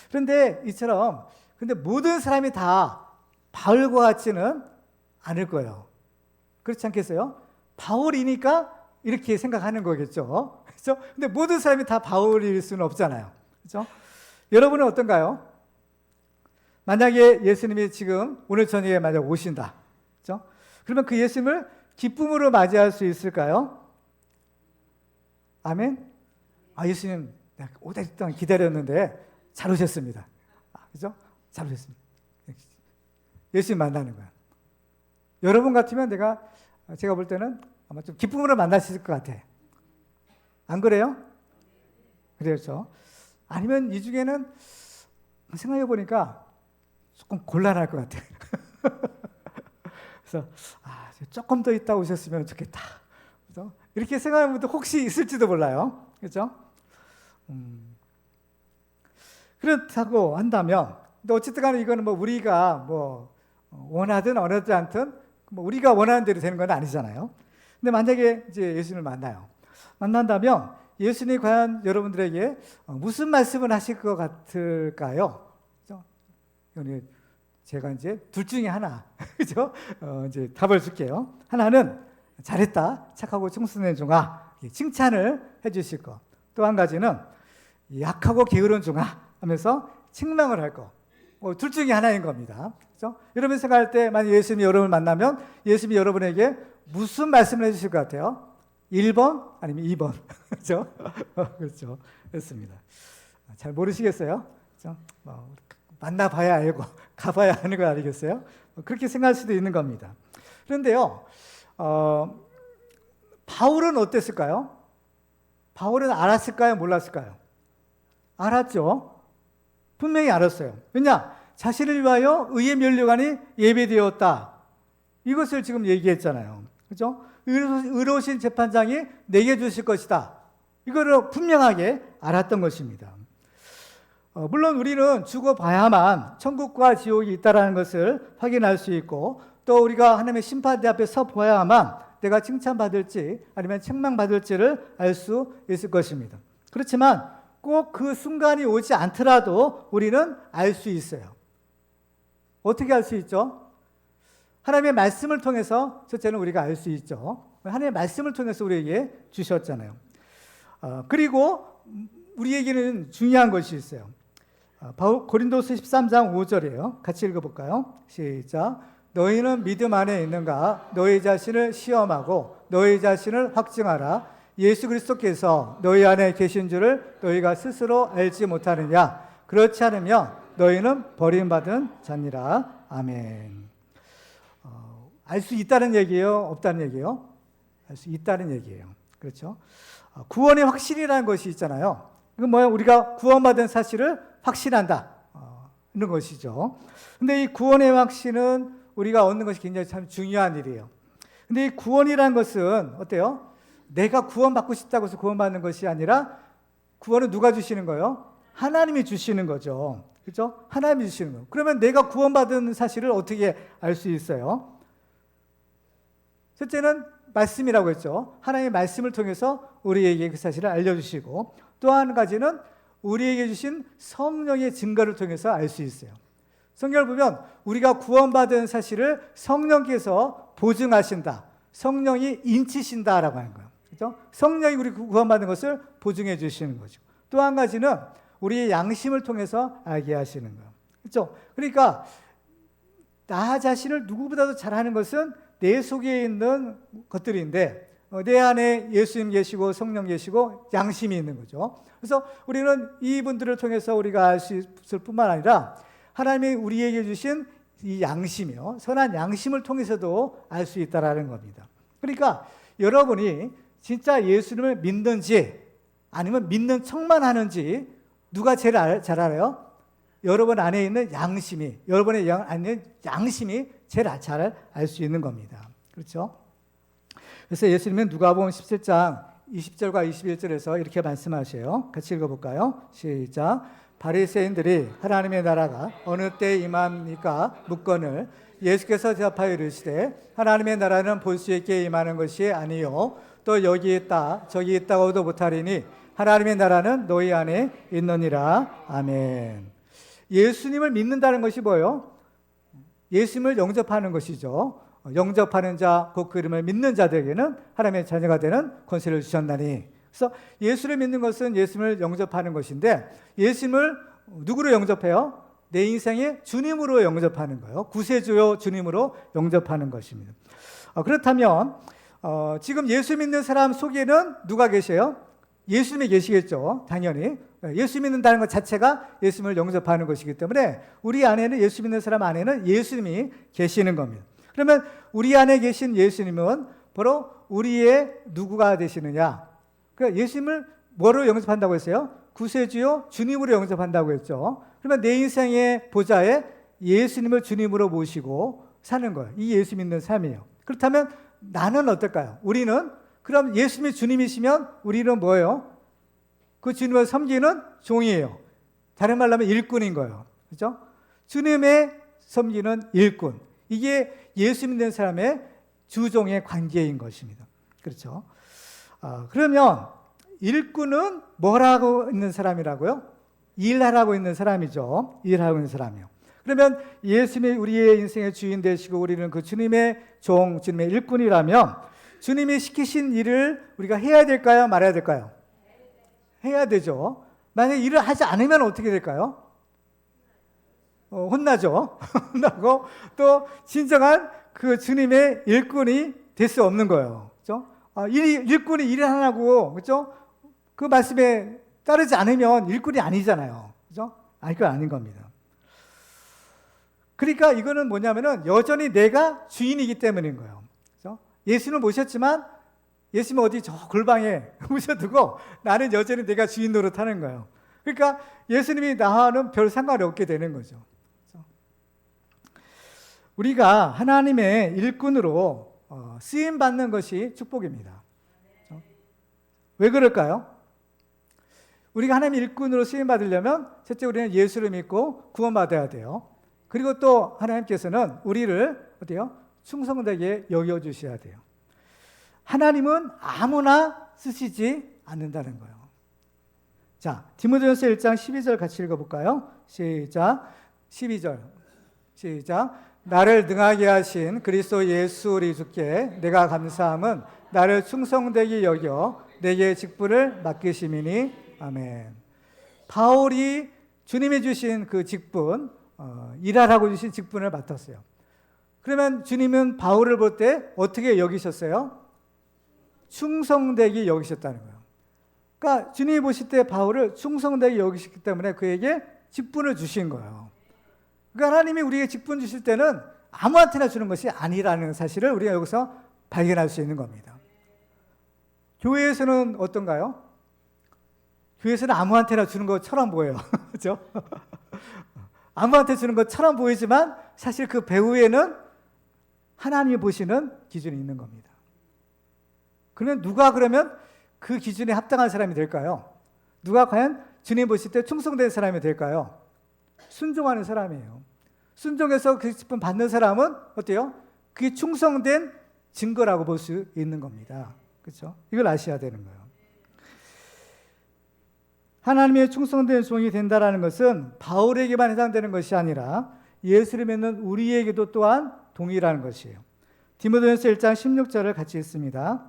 그런데 이처럼 근데 모든 사람이 다 바울과 같지는 않을 거예요. 그렇지 않겠어요? 바울이니까 이렇게 생각하는 거겠죠. 그렇죠? 근데 모든 사람이 다 바울일 수는 없잖아요. 그렇죠? 여러분은 어떤가요? 만약에 예수님이 지금 오늘 저녁에 만약 오신다. 그렇죠? 그러면 그 예수님을 기쁨으로 맞이할 수 있을까요? 아멘? 예수님, 내가 오랫동안 기다렸는데 잘 오셨습니다. 그죠? 잘 오셨습니다. 예수님 만나는 거야. 여러분 같으면 제가 볼 때는 아마 좀 기쁨으로 만나실 것 같아. 안 그래요? 그렇죠? 아니면 이 중에는 생각해 보니까 조금 곤란할 것 같아. 그래서 조금 더 있다 오셨으면 좋겠다. 그렇죠? 이렇게 생각하는 분도 혹시 있을지도 몰라요. 그렇죠? 그렇다고 한다면, 근데 어쨌든 간에 이거는 뭐 우리가 뭐 원하든 원하지 않든 뭐 우리가 원하는 대로 되는 건 아니잖아요. 근데 만약에 이제 예수님을 만난다면 예수님이 과연 여러분들에게 무슨 말씀을 하실 것 같을까요? 그렇죠? 제가 이제 둘 중에 하나, 그죠? 이제 답을 줄게요. 하나는 잘했다, 착하고 충성된 종아, 칭찬을 해주실 거. 또 한 가지는 약하고 게으른 종아 하면서 책망을 할 거. 둘 중에 하나인 겁니다. 그렇죠? 여러분 생각할 때 만약 예수님이 여러분을 만나면 예수님이 여러분에게 무슨 말씀을 해주실 것 같아요? 1번 아니면 2번. 그렇죠? 그렇죠. 그렇습니다. 잘 모르시겠어요? 그렇죠? 만나봐야 알고 가봐야 하는 거 아니겠어요? 그렇게 생각할 수도 있는 겁니다. 그런데요, 바울은 어땠을까요? 바울은 알았을까요? 몰랐을까요? 알았죠. 분명히 알았어요. 왜냐? 자신을 위하여 의의 면류관이 예배되었다. 이것을 지금 얘기했잖아요. 그렇죠? 의로우신 재판장이 내게 주실 것이다. 이거를 분명하게 알았던 것입니다. 물론 우리는 죽어봐야만 천국과 지옥이 있다는 것을 확인할 수 있고, 또 우리가 하나님의 심판대 앞에 서 보아야만 내가 칭찬받을지 아니면 책망받을지를 알 수 있을 것입니다. 그렇지만 꼭 그 순간이 오지 않더라도 우리는 알 수 있어요. 어떻게 알 수 있죠? 하나님의 말씀을 통해서 첫째는 우리가 알 수 있죠. 하나님의 말씀을 통해서 우리에게 주셨잖아요. 그리고 우리에게는 중요한 것이 있어요. 고린도서 13장 5절이에요. 같이 읽어볼까요? 시작. 너희는 믿음 안에 있는가? 너희 자신을 시험하고 너희 자신을 확증하라. 예수 그리스도께서 너희 안에 계신 줄을 너희가 스스로 알지 못하느냐? 그렇지 않으면 너희는 버림받은 자니라. 아멘. 알 수 있다는 얘기예요? 없다는 얘기예요? 알 수 있다는 얘기예요. 그렇죠? 구원의 확신이라는 것이 있잖아요. 이건 뭐예요? 우리가 구원받은 사실을 확신한다. 이런 것이죠. 근데 이 구원의 확신은 우리가 얻는 것이 굉장히 참 중요한 일이에요. 근데 이 구원이라는 것은 어때요? 내가 구원받고 싶다고 해서 구원받는 것이 아니라 구원은 누가 주시는 거예요? 하나님이 주시는 거죠. 그렇죠? 하나님이 주시는 거예요. 그러면 내가 구원받은 사실을 어떻게 알 수 있어요? 첫째는 말씀이라고 했죠. 하나님의 말씀을 통해서 우리에게 그 사실을 알려주시고, 또 한 가지는 우리에게 주신 성령의 증거를 통해서 알 수 있어요. 성경을 보면 우리가 구원받은 사실을 성령께서 보증하신다. 성령이 인치신다라고 하는 거예요. 그렇죠? 성령이 우리 구원받은 것을 보증해 주시는 거죠. 또 한 가지는 우리의 양심을 통해서 알게 하시는 거예요. 그렇죠? 그러니까 나 자신을 누구보다도 잘하는 것은 내 속에 있는 것들인데, 내 안에 예수님 계시고 성령 계시고 양심이 있는 거죠. 그래서 우리는 이분들을 통해서 우리가 알 수 있을 뿐만 아니라 하나님이 우리에게 주신 이 양심이요, 선한 양심을 통해서도 알 수 있다라는 겁니다. 그러니까 여러분이 진짜 예수님을 믿는지 아니면 믿는 척만 하는지 누가 제일 잘 알아요? 여러분 안에 있는 양심이, 여러분의 안에 있는 양심이 제일 잘 알 수 있는 겁니다. 그렇죠? 그래서 예수님은 누가복음 17장 20절과 21절에서 이렇게 말씀하세요. 같이 읽어볼까요? 시작. 바리새인들이 하나님의 나라가 어느 때 임합니까? 묻거늘 예수께서 대답하여 이르시되 하나님의 나라는 볼 수 있게 임하는 것이 아니요 또 여기 있다 저기 있다고도 못하리니 하나님의 나라는 너희 안에 있느니라. 아멘. 예수님을 믿는다는 것이 뭐예요? 예수님을 영접하는 것이죠. 영접하는 자, 곧 그 이름을 믿는 자들에게는 하나님의 자녀가 되는 권세를 주셨나니. 그래서 예수를 믿는 것은 예수님을 영접하는 것인데, 예수님을 누구로 영접해요? 내 인생의 주님으로 영접하는 거예요. 구세주요 주님으로 영접하는 것입니다. 그렇다면 지금 예수 믿는 사람 속에는 누가 계세요? 예수님이 계시겠죠. 당연히. 예수 믿는다는 것 자체가 예수님을 영접하는 것이기 때문에 우리 안에는, 예수 믿는 사람 안에는 예수님이 계시는 겁니다. 그러면 우리 안에 계신 예수님은 바로 우리의 누구가 되시느냐? 그러니까 예수님을 뭐로 영접한다고 했어요? 구세주요 주님으로 영접한다고 했죠. 그러면 내 인생의 보좌에 예수님을 주님으로 모시고 사는 거예요. 이 예수 믿는 삶이에요. 그렇다면 나는 어떨까요? 우리는 그럼 예수님이 주님이시면 우리는 뭐예요? 그 주님을 섬기는 종이에요. 다른 말로 하면 일꾼인 거예요. 그렇죠? 주님의 섬기는 일꾼. 이게 예수 믿는 사람의 주종의 관계인 것입니다. 그렇죠? 그러면 일꾼은 뭘 하고 있는 사람이라고요? 일하라고 있는 사람이죠. 일하고 있는 사람이요. 그러면 예수님이 우리의 인생의 주인 되시고 우리는 그 주님의 종, 주님의 일꾼이라면 주님이 시키신 일을 우리가 해야 될까요? 말아야 될까요? 해야 되죠. 만약에 일을 하지 않으면 어떻게 될까요? 혼나죠. 혼나고 또 진정한 그 주님의 일꾼이 될 수 없는 거예요. 그렇죠? 일꾼이 일을 안 하고, 그죠? 그 말씀에 따르지 않으면 일꾼이 아니잖아요. 그죠? 그건 아닌 겁니다. 그러니까 이거는 뭐냐면은 여전히 내가 주인이기 때문인 거예요. 그죠? 예수는 모셨지만 예수는 어디 저 골방에 모셔두고 나는 여전히 내가 주인 노릇하는 거예요. 그러니까 예수님이 나와는 별 상관이 없게 되는 거죠. 그죠? 우리가 하나님의 일꾼으로 쓰임 받는 것이 축복입니다. 그죠? 왜 그럴까요? 우리가 하나님의 일꾼으로 쓰임 받으려면 첫째 우리는 예수를 믿고 구원받아야 돼요. 그리고 또 하나님께서는 우리를 어때요? 충성되게 여겨주셔야 돼요. 하나님은 아무나 쓰시지 않는다는 거예요. 자, 디모데전서 1장 12절 같이 읽어볼까요? 시작. 12절. 시작. 나를 능하게 하신 그리스도 예수 우리 주께 내가 감사함은 나를 충성되게 여겨 내게 직분을 맡기심이니 아멘. 바울이 주님이 주신 그 직분, 일하라고 주신 직분을 맡았어요. 그러면 주님은 바울을 볼 때 어떻게 여기셨어요? 충성되게 여기셨다는 거예요. 그러니까 주님이 보실 때 바울을 충성되게 여기셨기 때문에 그에게 직분을 주신 거예요. 그러니까 하나님이 우리에게 직분 주실 때는 아무한테나 주는 것이 아니라는 사실을 우리가 여기서 발견할 수 있는 겁니다. 교회에서는 어떤가요? 교회에서는 아무한테나 주는 것처럼 보여요. 그렇죠? 아무한테 주는 것처럼 보이지만 사실 그 배후에는 하나님이 보시는 기준이 있는 겁니다. 그러면 누가 그러면 그 기준에 합당한 사람이 될까요? 누가 과연 주님 보실 때 충성된 사람이 될까요? 순종하는 사람이에요. 순종해서 그 직분 받는 사람은 어때요? 그게 충성된 증거라고 볼 수 있는 겁니다. 그렇죠? 이걸 아셔야 되는 거예요. 하나님의 충성된 종이 된다는 것은 바울에게만 해당되는 것이 아니라 예수를 믿는 우리에게도 또한 동일한 것이에요. 디모데전서 1장 16절을 같이 읽습니다.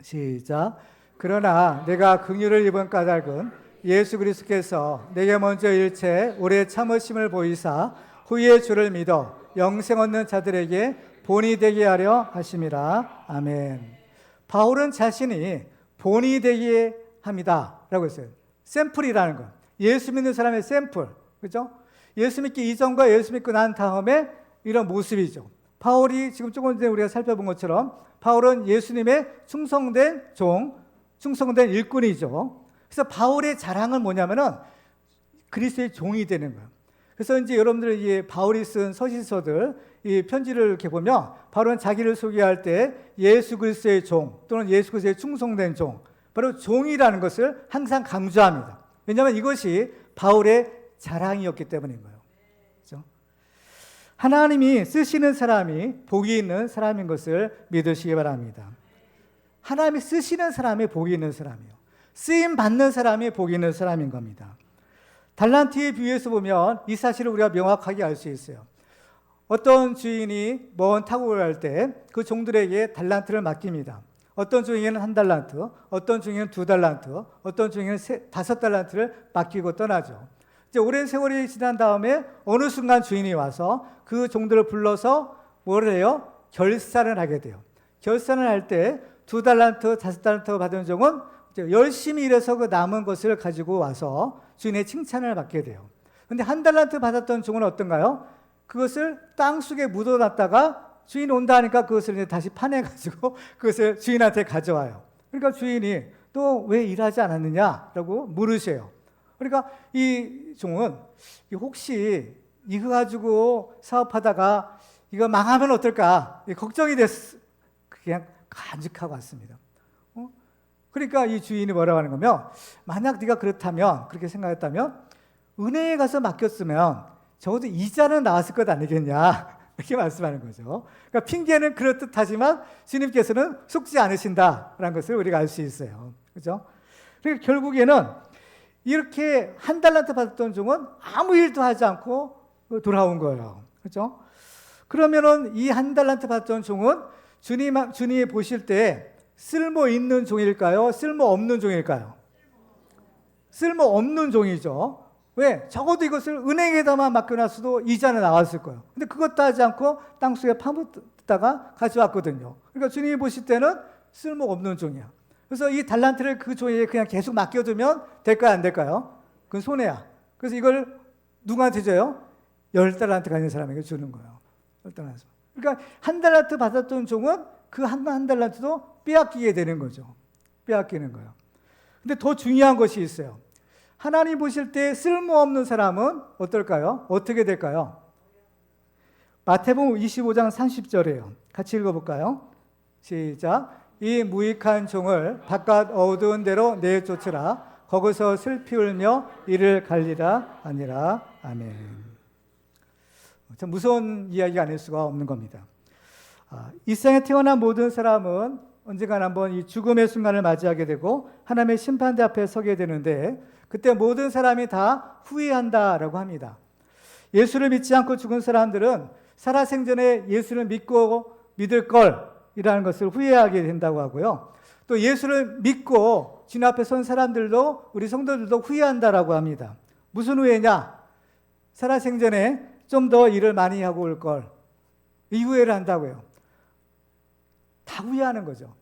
시작. 그러나 내가 긍휼을 입은 까닭은 예수 그리스도께서 내게 먼저 일체 오래 참으심을 보이사 후에 주를 믿어 영생 얻는 자들에게 본이 되게 하려 하심이라. 아멘. 바울은 자신이 본이 되게 합니다 라고 했어요. 샘플이라는 거. 예수 믿는 사람의 샘플. 그죠? 예수 믿기 이전과 예수 믿고 난 다음에 이런 모습이죠. 바울이 지금 조금 전에 우리가 살펴본 것처럼 바울은 예수님의 충성된 종, 충성된 일꾼이죠. 그래서 바울의 자랑은 뭐냐면은 그리스도의 종이 되는 거예요. 그래서 이제 여러분들 이 바울이 쓴 서신서들 이 편지를 이렇게 보면 바울은 자기를 소개할 때 예수 그리스도의 종 또는 예수 그리스도의 충성된 종, 바로 종이라는 것을 항상 강조합니다. 왜냐하면 이것이 바울의 자랑이었기 때문인 거예요. 그렇죠? 하나님이 쓰시는 사람이 복이 있는 사람인 것을 믿으시기 바랍니다. 하나님이 쓰시는 사람이 복이 있는 사람이에요. 쓰임 받는 사람이 복이 있는 사람인 겁니다. 달란트의 비유에서 보면 이 사실을 우리가 명확하게 알 수 있어요. 어떤 주인이 먼 탁구를 할 때 그 종들에게 달란트를 맡깁니다. 어떤 종에게는 1달란트, 어떤 종에게는 2달란트, 어떤 종에게는 5달란트를 맡기고 떠나죠. 이제 오랜 세월이 지난 다음에 어느 순간 주인이 와서 그 종들을 불러서 뭐를 해요? 결산을 하게 돼요. 결산을 할 때 2달란트, 5달란트 받은 종은 열심히 일해서 그 남은 것을 가지고 와서 주인의 칭찬을 받게 돼요. 그런데 1달란트 받았던 종은 어떤가요? 그것을 땅속에 묻어놨다가 주인 온다 하니까 그것을 이제 다시 파내가지고 그것을 주인한테 가져와요. 그러니까 주인이 또 왜 일하지 않았느냐라고 물으세요. 그러니까 이 종은 혹시 이거 가지고 사업하다가 이거 망하면 어떨까 걱정이 됐어. 그냥 간직하고 왔습니다. 그러니까 이 주인이 뭐라고 하는 거면 만약 네가 그렇다면 그렇게 생각했다면 은행에 가서 맡겼으면 적어도 이자는 나왔을 것 아니겠냐 이렇게 말씀하는 거죠. 그러니까 핑계는 그럴듯하지만 주님께서는 속지 않으신다라는 것을 우리가 알 수 있어요. 그렇죠? 그러니까 결국에는 이렇게 1달란트 받았던 종은 아무 일도 하지 않고 돌아온 거예요. 그렇죠? 그러면은 이 1달란트 받았던 종은 주님이 보실 때 쓸모 있는 종일까요? 쓸모 없는 종일까요? 쓸모 없는 종이죠. 왜? 적어도 이것을 은행에다만 맡겨놨어도 이자는 나왔을 거예요. 근데 그것도 하지 않고 땅속에 파묻다가 가져왔거든요. 그러니까 주님이 보실 때는 쓸모없는 종이야. 그래서 이 달란트를 그 종에게 그냥 계속 맡겨두면 될까요, 안 될까요? 그건 손해야. 그래서 이걸 누구한테 줘요? 10달란트 가진 사람에게 주는 거예요. 10달란트. 그러니까 1달란트 받았던 종은 그 한 달란트도 빼앗기게 되는 거죠. 빼앗기는 거예요. 근데 더 중요한 것이 있어요. 하나님 보실 때 쓸모없는 사람은 어떨까요? 어떻게 될까요? 마태복음 25장 30절이에요. 같이 읽어볼까요? 시작. 이 무익한 종을 바깥 어두운 데로 내쫓으라. 거기서 슬피 울며 이를 갈리라 아니라. 아멘. 참 무서운 이야기가 아닐 수가 없는 겁니다. 이 세상에 태어난 모든 사람은 언젠가 한번 이 죽음의 순간을 맞이하게 되고 하나님의 심판대 앞에 서게 되는데 그때 모든 사람이 다 후회한다라고 합니다. 예수를 믿지 않고 죽은 사람들은 살아생전에 예수를 믿을 걸이라는 것을 후회하게 된다고 하고요. 또 예수를 믿고 주님 앞에 선 사람들도 우리 성도들도 후회한다라고 합니다. 무슨 후회냐? 살아생전에 좀 더 일을 많이 하고 올 걸. 이 후회를 한다고요. 다 후회하는 거죠.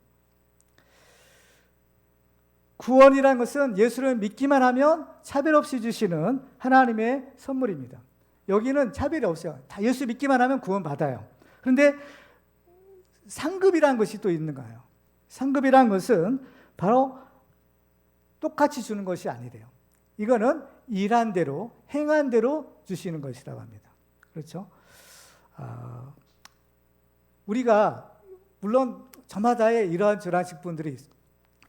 구원이라는 것은 예수를 믿기만 하면 차별 없이 주시는 하나님의 선물입니다. 여기는 차별이 없어요. 다 예수 믿기만 하면 구원 받아요. 그런데 상급이라는 것이 또 있는 거예요. 상급이라는 것은 바로 똑같이 주는 것이 아니래요. 이거는 일한 대로, 행한 대로 주시는 것이라고 합니다. 그렇죠? 우리가 물론 저마다의 이러한 저러한 직분들이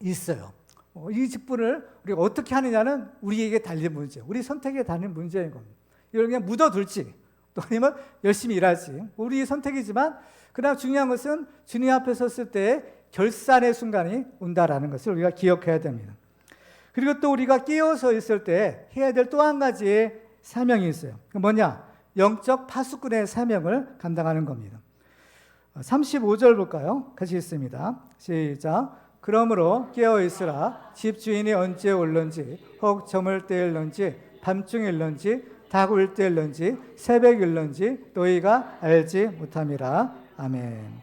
있어요. 이 직분을 우리가 어떻게 하느냐는 우리에게 달린 문제, 우리 선택에 달린 문제인 겁니다. 이걸 그냥 묻어둘지 또 아니면 열심히 일할지 우리 선택이지만 그러나 중요한 것은 주님 앞에 섰을 때 결산의 순간이 온다라는 것을 우리가 기억해야 됩니다. 그리고 또 우리가 깨어서 있을 때 해야 될 또 한 가지의 사명이 있어요. 그 뭐냐? 영적 파수꾼의 사명을 감당하는 겁니다. 35절 볼까요? 같이 읽습니다. 시작. 그러므로 깨어있으라. 집주인이 언제 올는지 혹 저물 때일는지 밤중일는지 닭울 때일는지 새벽일는지 너희가 알지 못함이라. 아멘.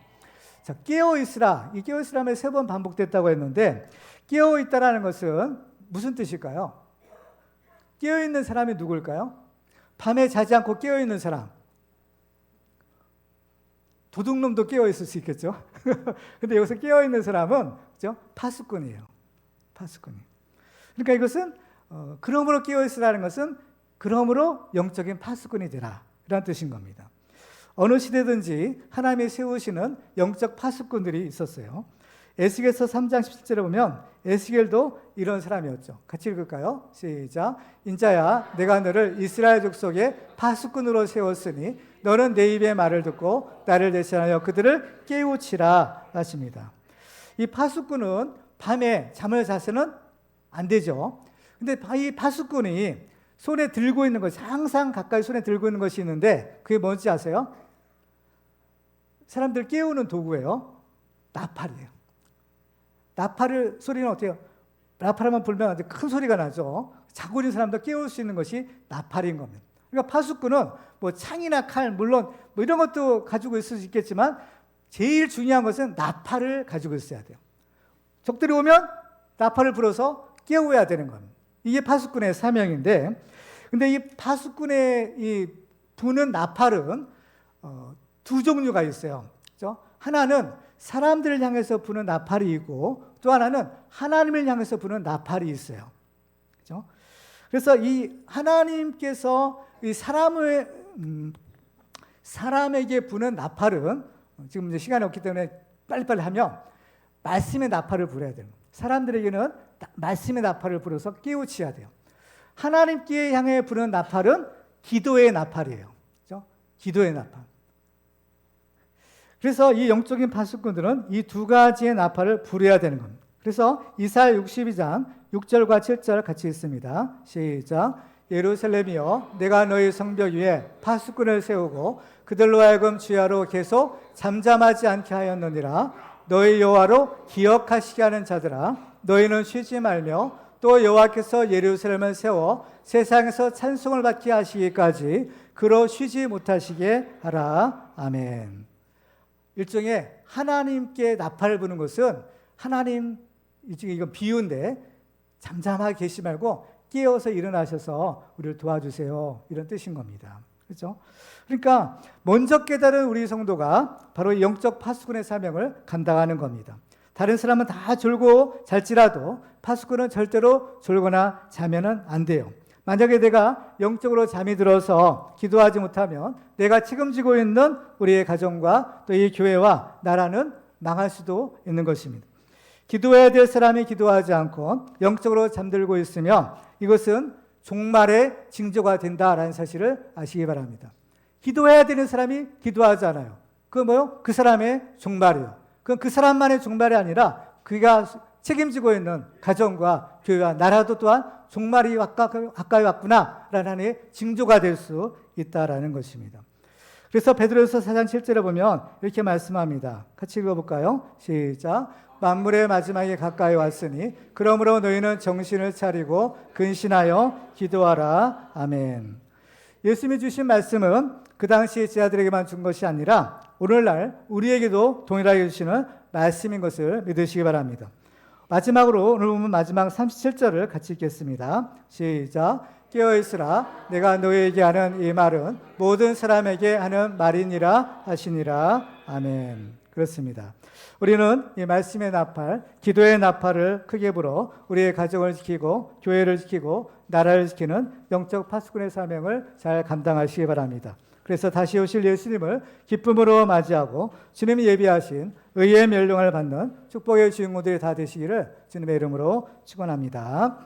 자, 깨어있으라. 이 깨어있으라면 3번 반복됐다고 했는데 깨어있다라는 것은 무슨 뜻일까요? 깨어있는 사람이 누구일까요? 밤에 자지 않고 깨어있는 사람. 도둑놈도 깨어있을 수 있겠죠. 근데 여기서 깨어있는 사람은 그렇죠? 파수꾼이에요. 파수꾼이. 그러니까 이것은 그러므로 깨어있으라는 것은 그러므로 영적인 파수꾼이 되라 이런 뜻인 겁니다. 어느 시대든지 하나님이 세우시는 영적 파수꾼들이 있었어요. 에스겔서 3장 17절에 보면 에스겔도 이런 사람이었죠. 같이 읽을까요? 시작. 인자야 내가 너를 이스라엘 족속의 파수꾼으로 세웠으니 너는 내 입의 말을 듣고 나를 대신하여 그들을 깨우치라 하십니다. 이 파수꾼은 밤에 잠을 자서는 안 되죠. 근데 이 파수꾼이 손에 들고 있는 것이 항상 가까이 손에 들고 있는 것이 있는데 그게 뭔지 아세요? 사람들 깨우는 도구예요. 나팔이에요. 나팔을 소리는 어때요? 나팔만 불면 아주 큰 소리가 나죠. 자고 있는 사람도 깨울 수 있는 것이 나팔인 겁니다. 그러니까 파수꾼은 뭐 창이나 칼 물론 뭐 이런 것도 가지고 있을 수 있겠지만 제일 중요한 것은 나팔을 가지고 있어야 돼요. 적들이 오면 나팔을 불어서 깨워야 되는 겁니다. 이게 파수꾼의 사명인데, 근데 이 파수꾼의 이 부는 나팔은 두 종류가 있어요. 그렇죠? 하나는 사람들을 향해서 부는 나팔이 있고 또 하나는 하나님을 향해서 부는 나팔이 있어요. 그렇죠? 그래서 이 하나님께서 이 사람에게 부는 나팔은 지금 이제 시간이 없기 때문에 빨리빨리 하면 말씀의 나팔을 불어야 돼요. 사람들에게는 말씀의 나팔을 불어서 깨우쳐야 돼요. 하나님께 향해 부는 나팔은 기도의 나팔이에요. 그렇죠? 기도의 나팔. 그래서 이 영적인 파수꾼들은 이 두 가지의 나팔을 부려야 되는 겁니다. 그래서 이사야 62장 6절과 7절 같이 읽습니다. 시작. 예루살렘이여 내가 너희 성벽 위에 파수꾼을 세우고 그들로 하여금 주야로 계속 잠잠하지 않게 하였느니라. 너희 여호와로 기억하시게 하는 자들아 너희는 쉬지 말며 또 여호와께서 예루살렘을 세워 세상에서 찬송을 받게 하시기까지 그로 쉬지 못하시게 하라. 아멘. 일종의 하나님께 나팔을 부는 것은 하나님, 이건 비유인데 잠잠하게 계시지 말고 깨어서 일어나셔서 우리를 도와주세요. 이런 뜻인 겁니다. 그렇죠? 그러니까 먼저 깨달은 우리 성도가 바로 영적 파수꾼의 사명을 감당하는 겁니다. 다른 사람은 다 졸고 잘지라도 파수꾼은 절대로 졸거나 자면은 안 돼요. 만약에 내가 영적으로 잠이 들어서 기도하지 못하면 내가 책임지고 있는 우리의 가정과 또 이 교회와 나라는 망할 수도 있는 것입니다. 기도해야 될 사람이 기도하지 않고 영적으로 잠들고 있으면 이것은 종말의 징조가 된다라는 사실을 아시기 바랍니다. 기도해야 되는 사람이 기도하지 않아요. 그건 뭐요? 그 사람의 종말이요. 그건 그 사람만의 종말이 아니라 그가 책임지고 있는 가정과 교회와 나라도 또한 종말이 가까이 왔구나라는 하나의 징조가 될 수 있다라는 것입니다. 그래서 베드로서 4장 7절에 보면 이렇게 말씀합니다. 같이 읽어볼까요? 시작. 만물의 마지막이 가까이 왔으니 그러므로 너희는 정신을 차리고 근신하여 기도하라. 아멘. 예수님이 주신 말씀은 그 당시 제자들에게만 준 것이 아니라 오늘날 우리에게도 동일하게 주시는 말씀인 것을 믿으시기 바랍니다. 마지막으로 오늘 보면 마지막 37절을 같이 읽겠습니다. 시작. 깨어있으라. 내가 너희에게 하는 이 말은 모든 사람에게 하는 말이니라 하시니라. 아멘. 그렇습니다. 우리는 이 말씀의 나팔, 기도의 나팔을 크게 불어 우리의 가정을 지키고 교회를 지키고 나라를 지키는 영적 파수꾼의 사명을 잘 감당하시기 바랍니다. 그래서 다시 오실 예수님을 기쁨으로 맞이하고 주님이 예비하신 의의 멸령을 받는 축복의 주인공들이 다 되시기를 주님의 이름으로 축원합니다.